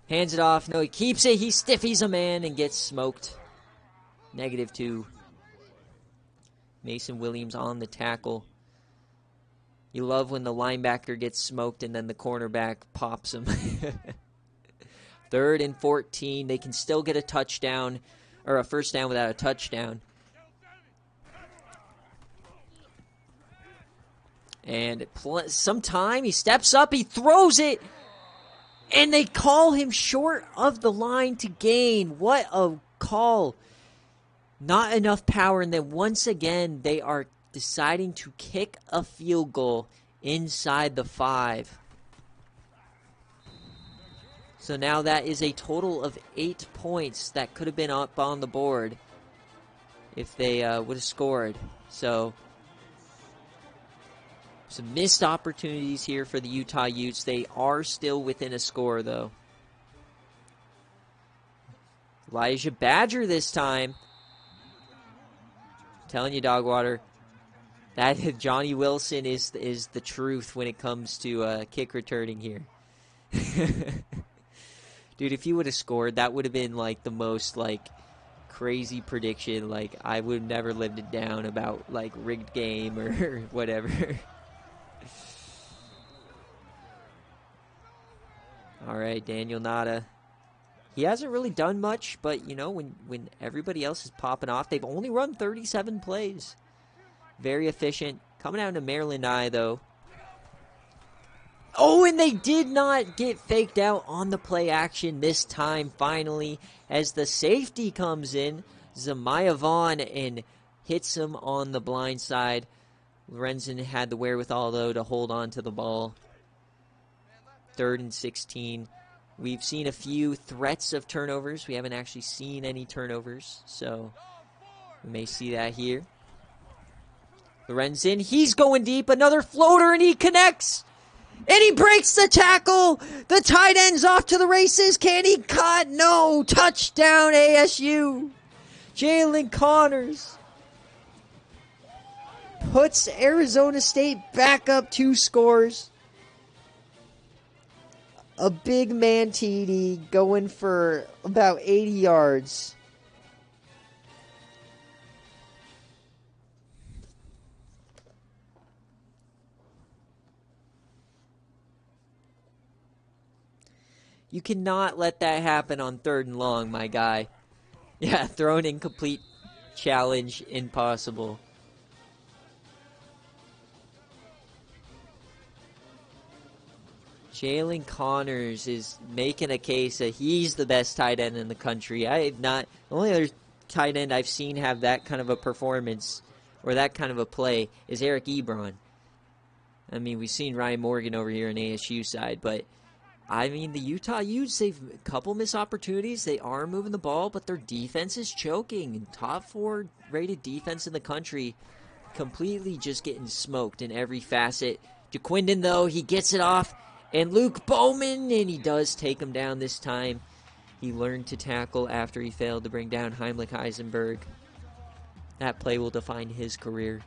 Hands it off. No, he keeps it. He stiffies a man and gets smoked. -2. Mason Williams on the tackle. You love when the linebacker gets smoked and then the cornerback pops him. 3rd and 14. They can still get a touchdown or a first down without a touchdown. And sometime he steps up, he throws it, and they call him short of the line to gain. What a call. Not enough power, and then once again they are deciding to kick a field goal inside the 5. So now that is a total of 8 points that could have been up on the board if they would have scored. So some missed opportunities here for the Utah Utes. They are still within a score, though. Elijah Badger this time. I'm telling you, Dogwater, that Johnny Wilson is the truth when it comes to kick returning here. Dude, if you would have scored, that would have been like the most like crazy prediction. Like, I would have never lived it down about like rigged game or whatever. All right, Daniel Nada. He hasn't really done much, but you know, when everybody else is popping off, they've only run 37 plays. Very efficient. Coming down to Maryland Eye though. Oh, and they did not get faked out on the play action this time, finally, as the safety comes in, Zamaya Vaughn, and hits him on the blind side. Lorenzen had the wherewithal, though, to hold on to the ball. 3rd and 16. We've seen a few threats of turnovers. We haven't actually seen any turnovers, so we may see that here. Lorenzen, he's going deep, another floater, and he connects! And he breaks the tackle. The tight end's off to the races. Can he cut? No. Touchdown ASU. Jalen Connors puts Arizona State back up 2 scores. A big man TD going for about 80 yards. You cannot let that happen on 3rd and long, my guy. Yeah, throw an incomplete challenge, impossible. Jalen Connors is making a case that he's the best tight end in the country. The only other tight end I've seen have that kind of a performance or that kind of a play is Eric Ebron. I mean, we've seen Ryan Morgan over here on ASU side, but I mean, the Utah Utes, they've a couple missed opportunities. They are moving the ball, but their defense is choking. Top 4 rated defense in the country, completely just getting smoked in every facet. JaQuindon, though, he gets it off. And Luke Bowman, and he does take him down this time. He learned to tackle after he failed to bring down Heimlich Eisenberg. That play will define his career.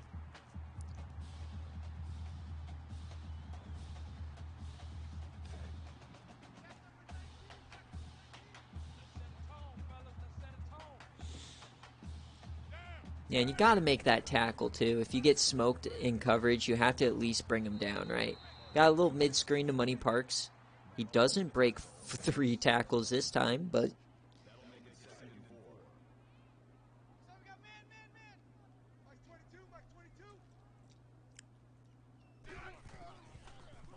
Yeah, and you got to make that tackle, too. If you get smoked in coverage, you have to at least bring him down, right? Got a little mid-screen to Money Parks. He doesn't break 3 tackles this time, but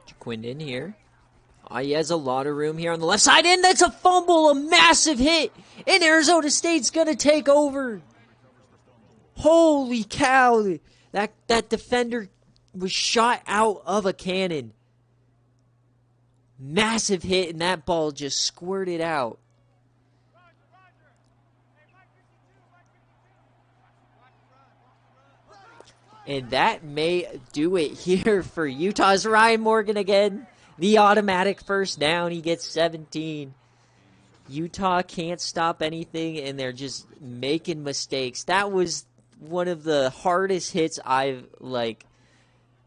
JaQuindon here. He has a lot of room here on the left side, and that's a fumble, a massive hit, and Arizona State's going to take over. Holy cow, that defender was shot out of a cannon. Massive hit, and that ball just squirted out. And that may do it here for Utah's Ryan Morgan again. The automatic first down. He gets 17. Utah can't stop anything, and they're just making mistakes. That was one of the hardest hits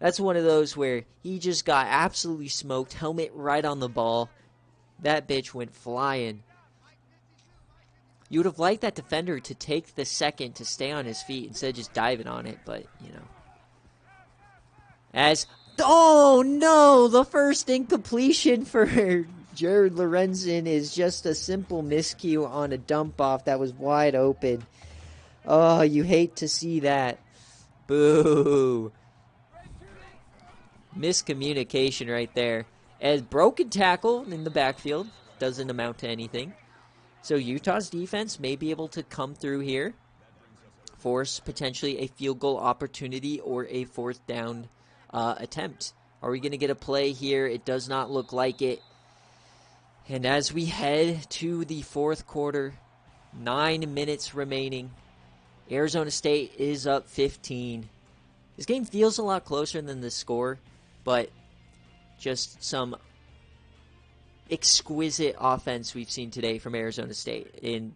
that's one of those where he just got absolutely smoked, helmet right on the ball. That bitch went flying. You would have liked that defender to take the second to stay on his feet instead of just diving on it, but, you know. Oh no, the first incompletion for Jared Lorenzen is just a simple miscue on a dump off that was wide open. Oh, you hate to see that. Boo. Miscommunication right there. As broken tackle in the backfield doesn't amount to anything. So Utah's defense may be able to come through here, force potentially a field goal opportunity or a 4th down attempt. Are we going to get a play here? It does not look like it. And as we head to the 4th quarter, 9 minutes remaining, Arizona State is up 15. This game feels a lot closer than the score, but just some exquisite offense we've seen today from Arizona State. And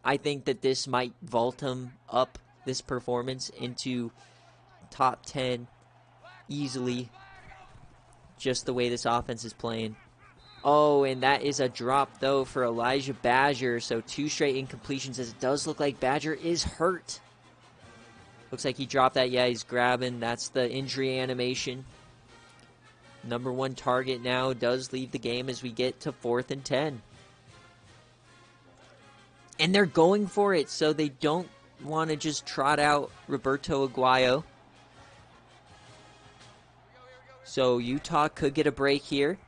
I think that this might vault them up, this performance, into top 10 easily, just the way this offense is playing. Oh, and that is a drop, though, for Elijah Badger. So 2 straight incompletions, as it does look like Badger is hurt. Looks like he dropped that. Yeah, he's grabbing. That's the injury animation. Number 1 target now does leave the game as we get to 4th and 10. And they're going for it, so they don't want to just trot out Roberto Aguayo. So Utah could get a break here.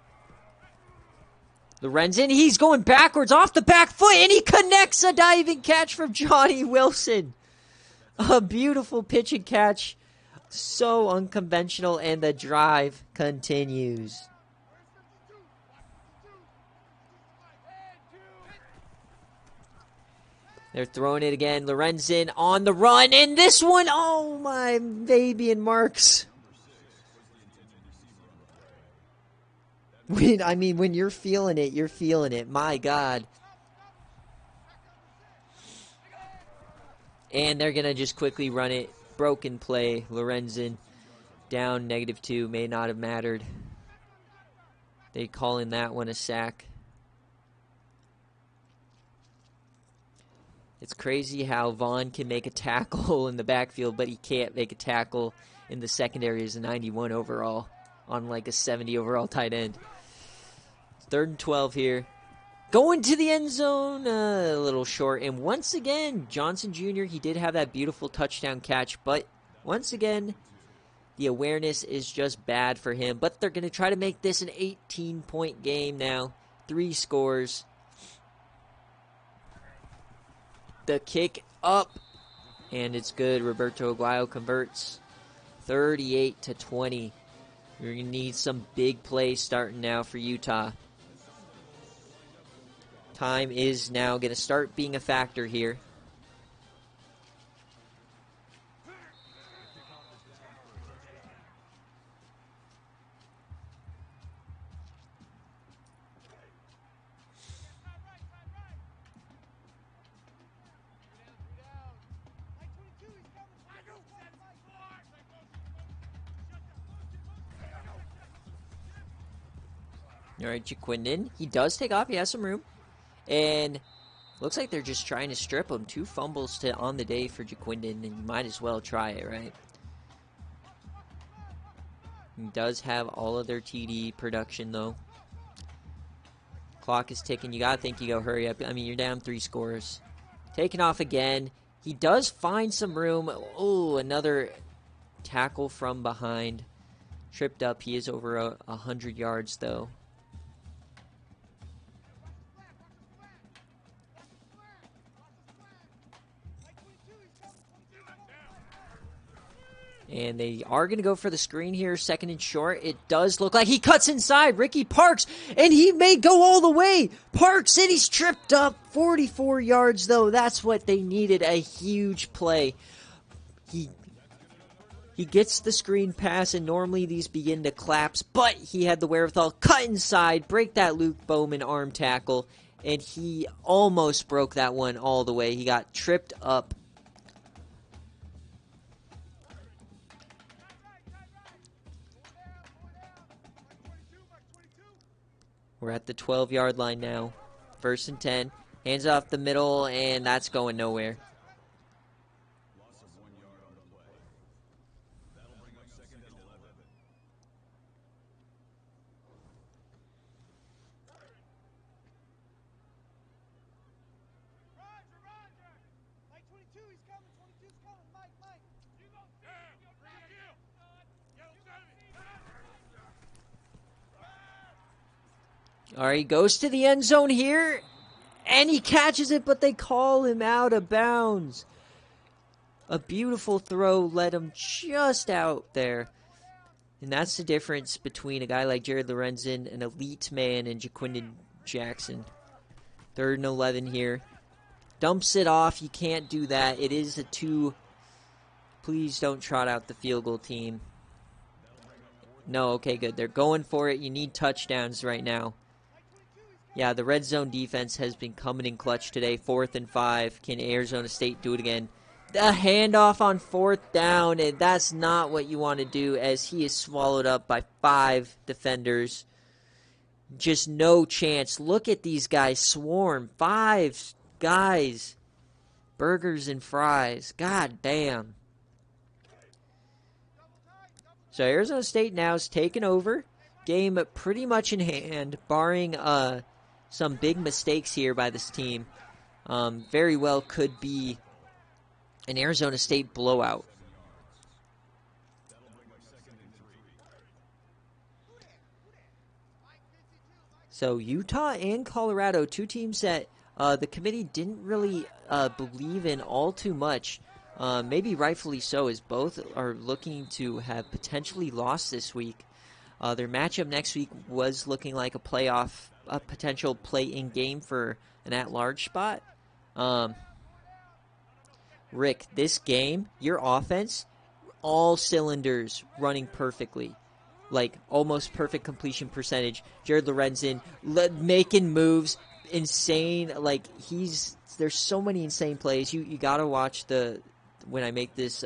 Lorenzen, he's going backwards off the back foot, and he connects a diving catch from Johnny Wilson. A beautiful pitch and catch. So unconventional, and the drive continues. They're throwing it again. Lorenzen on the run, and this one, oh my baby and Marks. When you're feeling it, you're feeling it. My God. And they're going to just quickly run it. Broken play. Lorenzen down -2. May not have mattered. They calling that one a sack. It's crazy how Vaughn can make a tackle in the backfield, but he can't make a tackle in the secondary as a 91 overall on like a 70 overall tight end. 3rd and 12 here. Going to the end zone, a little short. And once again, Johnson Jr., he did have that beautiful touchdown catch. But once again, the awareness is just bad for him. But they're going to try to make this an 18-point game now. 3 scores. The kick up. And it's good. Roberto Aguayo converts. 38-20. You're going to need some big plays starting now for Utah. Time is now going to start being a factor here. All right, Jaquindon. He does take off. He has some room. And looks like they're just trying to strip him. 2 fumbles on the day for Jaquindon, and you might as well try it, right? He does have all of their TD production, though. Clock is ticking. You got to think you go hurry up. I mean, you're down 3 scores. Taking off again. He does find some room. Oh, another tackle from behind. Tripped up. He is over 100 yards, though. And they are going to go for the screen here, 2nd and short. It does look like he cuts inside. Ricky Parks, and he may go all the way. Parks, and he's tripped up. 44 yards, though. That's what they needed, a huge play. He gets the screen pass, and normally these begin to collapse, but he had the wherewithal. Cut inside, break that Luke Bowman arm tackle, and he almost broke that one all the way. He got tripped up. We're at the 12-yard line now. 1st and 10. Hands off the middle, and that's going nowhere. All right, he goes to the end zone here, and he catches it, but they call him out of bounds. A beautiful throw led him just out there. And that's the difference between a guy like Jared Lorenzen, an elite man, and Jaquindon Jackson. 3rd and 11 here. Dumps it off. You can't do that. It is a 2. Please don't trot out the field goal team. No, okay, good. They're going for it. You need touchdowns right now. Yeah, the red zone defense has been coming in clutch today. 4th and 5. Can Arizona State do it again? The handoff on 4th down, and that's not what you want to do, as he is swallowed up by 5 defenders. Just no chance. Look at these guys swarm. 5 guys. Burgers and fries. God damn. So Arizona State now is taking over. Game pretty much in hand, barring some big mistakes here by this team. Very well could be an Arizona State blowout. So Utah and Colorado, 2 teams that the committee didn't really believe in all too much. Maybe rightfully so, as both are looking to have potentially lost this week. Their matchup next week was looking like a potential play-in game for an at-large spot. Rick, this game, your offense, all cylinders running perfectly. Like, almost perfect completion percentage. Jared Lorenzen making moves, insane. Like, there's so many insane plays. You gotta watch when I make this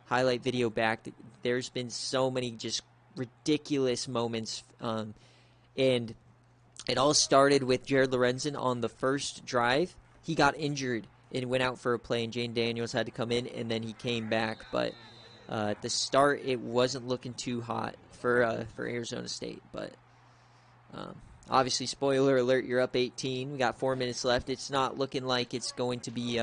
highlight video back, there's been so many just ridiculous moments. And it all started with Jared Lorenzen on the first drive. He got injured and went out for a play, and Jane Daniels had to come in, and then he came back. But at the start, it wasn't looking too hot for Arizona State. But obviously, spoiler alert, you're up 18. We got 4 minutes left. It's not looking like it's going to be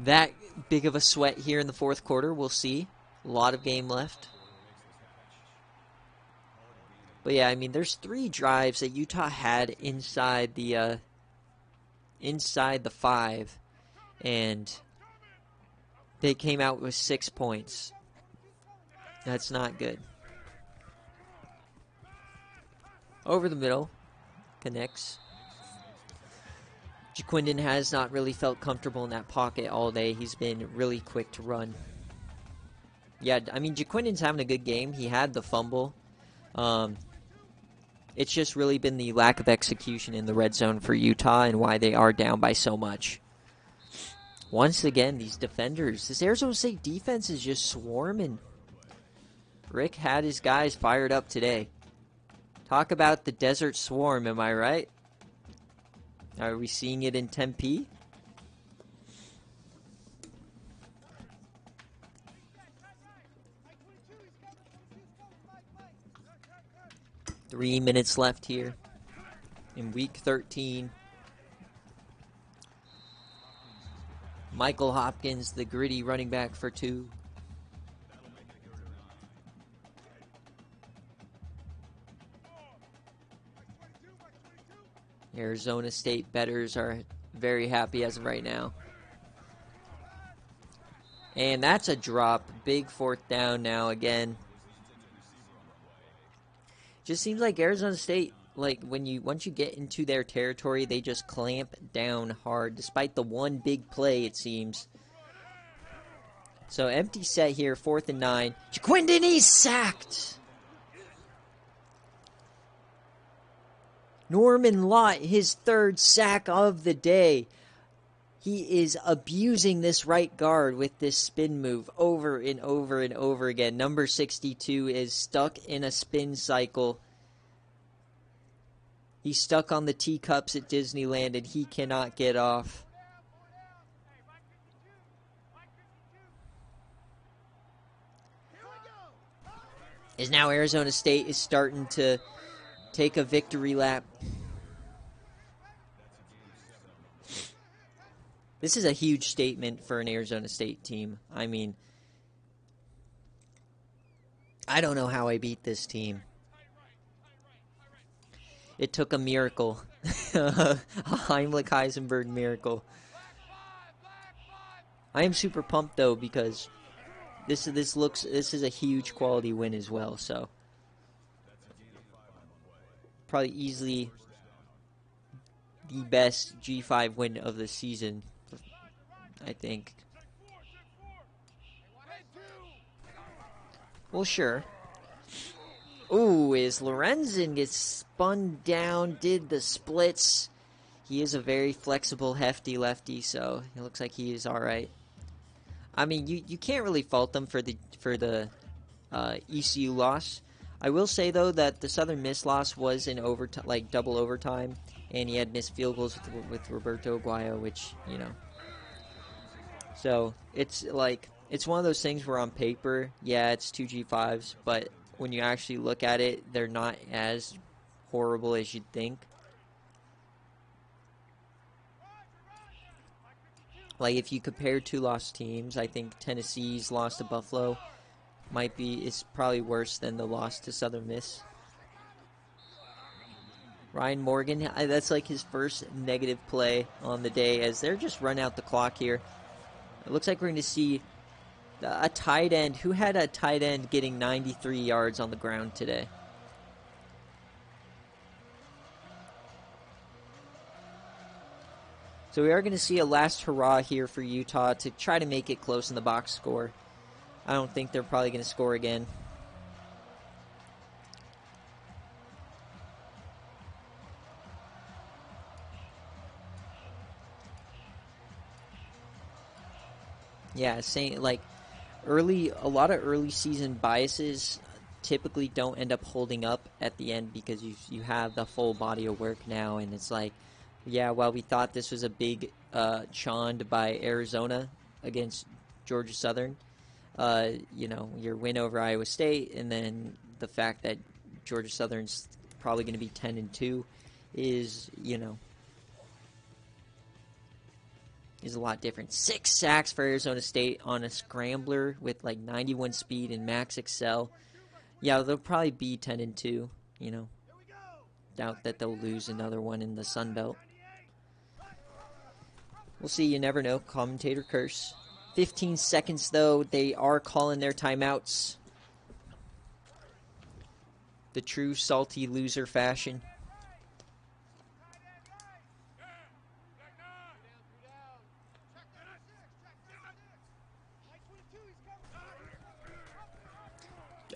that big of a sweat here in the fourth quarter. We'll see. A lot of game left. But yeah, I mean, there's 3 drives that Utah had inside the 5, and they came out with 6 points. That's not good. Over the middle, connects. Jaquindon has not really felt comfortable in that pocket all day. He's been really quick to run. Yeah, I mean, Jaquindon's having a good game. He had the fumble. It's just really been the lack of execution in the red zone for Utah and why they are down by so much. Once again, these defenders, this Arizona State defense is just swarming. Rick had his guys fired up today. Talk about the desert swarm, am I right? Are we seeing it in Tempe? Three minutes left here in week 13. Michael Hopkins, the gritty running back for 2. Arizona State bettors are very happy as of right now. And that's a drop. Big 4th down now again. Just seems like Arizona State, like once you get into their territory, they just clamp down hard, despite the one big play, it seems. So empty set here, 4th and 9. Jaquindon, he's sacked. Norman Lott, his 3rd sack of the day. He is abusing this right guard with this spin move over and over and over again. Number 62 is stuck in a spin cycle. He's stuck on the teacups at Disneyland and he cannot get off. As now Arizona State is starting to take a victory lap. This is a huge statement for an Arizona State team. I mean, I don't know how I beat this team. It took a miracle. A Heimlich Heisenberg miracle. I am super pumped though because this is a huge quality win as well, so probably easily the best G5 win of the season, I think. Well, sure. Ooh, as Lorenzen gets spun down, did the splits. He is a very flexible, hefty lefty, so it looks like he is all right. I mean, you can't really fault them for the ECU loss. I will say, though, that the Southern Miss loss was in overtime, like double overtime, and he had missed field goals with Roberto Aguayo, which, you know. So it's one of those things where on paper, yeah, it's 2 G5s, but when you actually look at it, they're not as horrible as you'd think. Like, if you compare two lost teams, I think Tennessee's loss to Buffalo is probably worse than the loss to Southern Miss. Ryan Morgan, that's like his first negative play on the day as they're just running out the clock here. It looks like we're going to see a tight end. Who had a tight end getting 93 yards on the ground today? So we are going to see a last hurrah here for Utah to try to make it close in the box score. I don't think they're probably going to score again. Yeah, saying like a lot of early season biases typically don't end up holding up at the end because you have the full body of work now, and it's like, yeah, while we thought this was a big chond by Arizona against Georgia Southern, your win over Iowa State, and then the fact that Georgia Southern's probably going to be 10-2 is a lot different. 6 sacks for Arizona State on a scrambler with like 91 speed and max excel. Yeah, they'll probably be 10-2. Doubt that they'll lose another one in the Sun Belt. We'll see. You never know. Commentator curse. 15 seconds, though. They are calling their timeouts. The true salty loser fashion.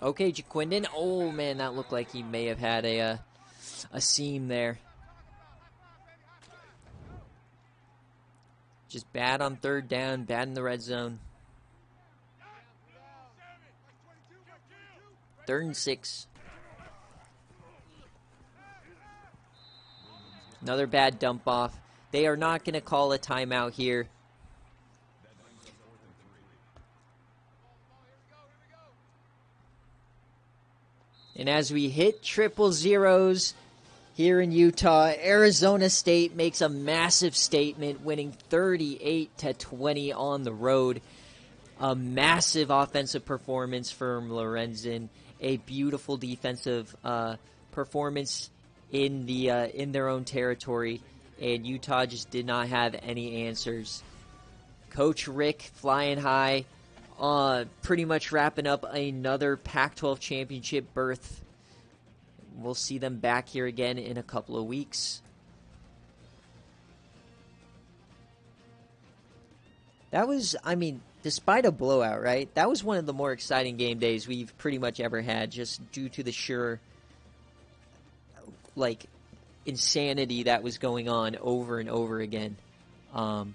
Okay, Jaquindon. Oh, man, that looked like he may have had a seam there. Just bad on third down, bad in the red zone. 3rd and 6. Another bad dump off. They are not going to call a timeout here. And as we hit triple zeros here in Utah, Arizona State makes a massive statement, winning 38-20 on the road. A massive offensive performance from Lorenzen. A beautiful defensive performance in their own territory, and Utah just did not have any answers. Coach Rick flying high, pretty much wrapping up another Pac-12 championship berth. We'll see them back here again in a couple of weeks. That was, despite a blowout, right? That was one of the more exciting game days we've pretty much ever had, just due to the sheer, insanity that was going on over and over again. That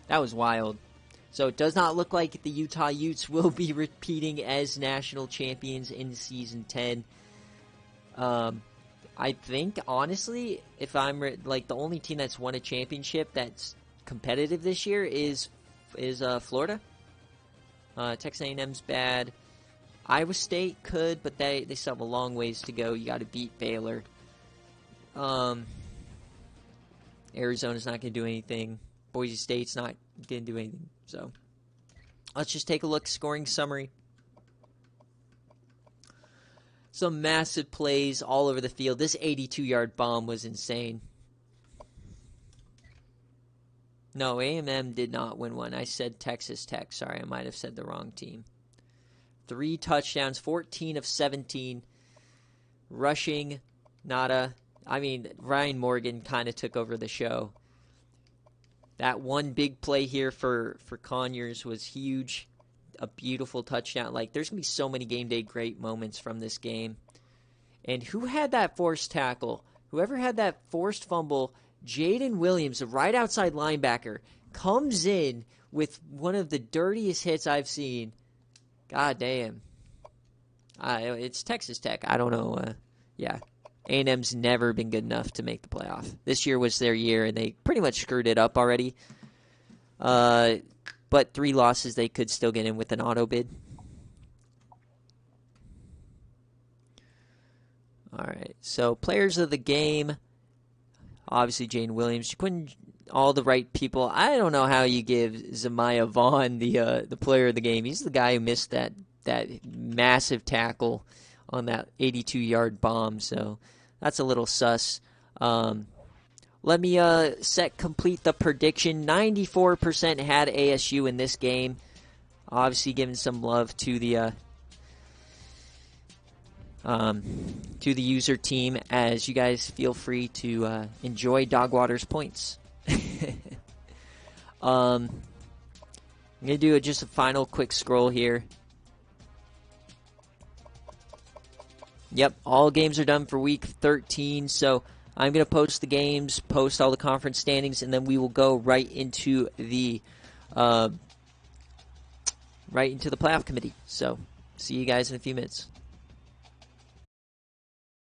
was wild. So it does not look like the Utah Utes will be repeating as national champions in Season 10. I think, honestly, if I'm the only team that's won a championship that's competitive this year is Florida. Texas A&M's bad. Iowa State could, but they still have a long ways to go. You got to beat Baylor. Arizona's not going to do anything. Boise State's not going to do anything. So let's just take a look. Scoring summary. Some massive plays all over the field. This 82-yard bomb was insane. No, A&M did not win one. I said Texas Tech. Sorry, I might have said the wrong team. 3 touchdowns, 14 of 17. Rushing, nada. Ryan Morgan kind of took over the show. That one big play here for Conyers was huge. A beautiful touchdown. There's going to be so many game day great moments from this game. And who had that forced tackle? Whoever had that forced fumble, Jaden Williams, the right outside linebacker, comes in with one of the dirtiest hits I've seen. God damn. It's Texas Tech. I don't know. Yeah. A&M's never been good enough to make the playoff. This year was their year, and they pretty much screwed it up already. But 3 losses, they could still get in with an auto bid. All right, so players of the game, obviously Jane Williams. All the right people. I don't know how you give Zamaya Vaughn the player of the game. He's the guy who missed that massive tackle on that 82-yard bomb, so that's a little sus. Let me complete the prediction. 94% had ASU in this game. Obviously giving some love to the user team, as you guys feel free to enjoy Dogwater's points. I'm going to do just a final quick scroll here. Yep, all games are done for week 13, so I'm going to post the games, post all the conference standings, and then we will go right into the playoff committee. So, see you guys in a few minutes.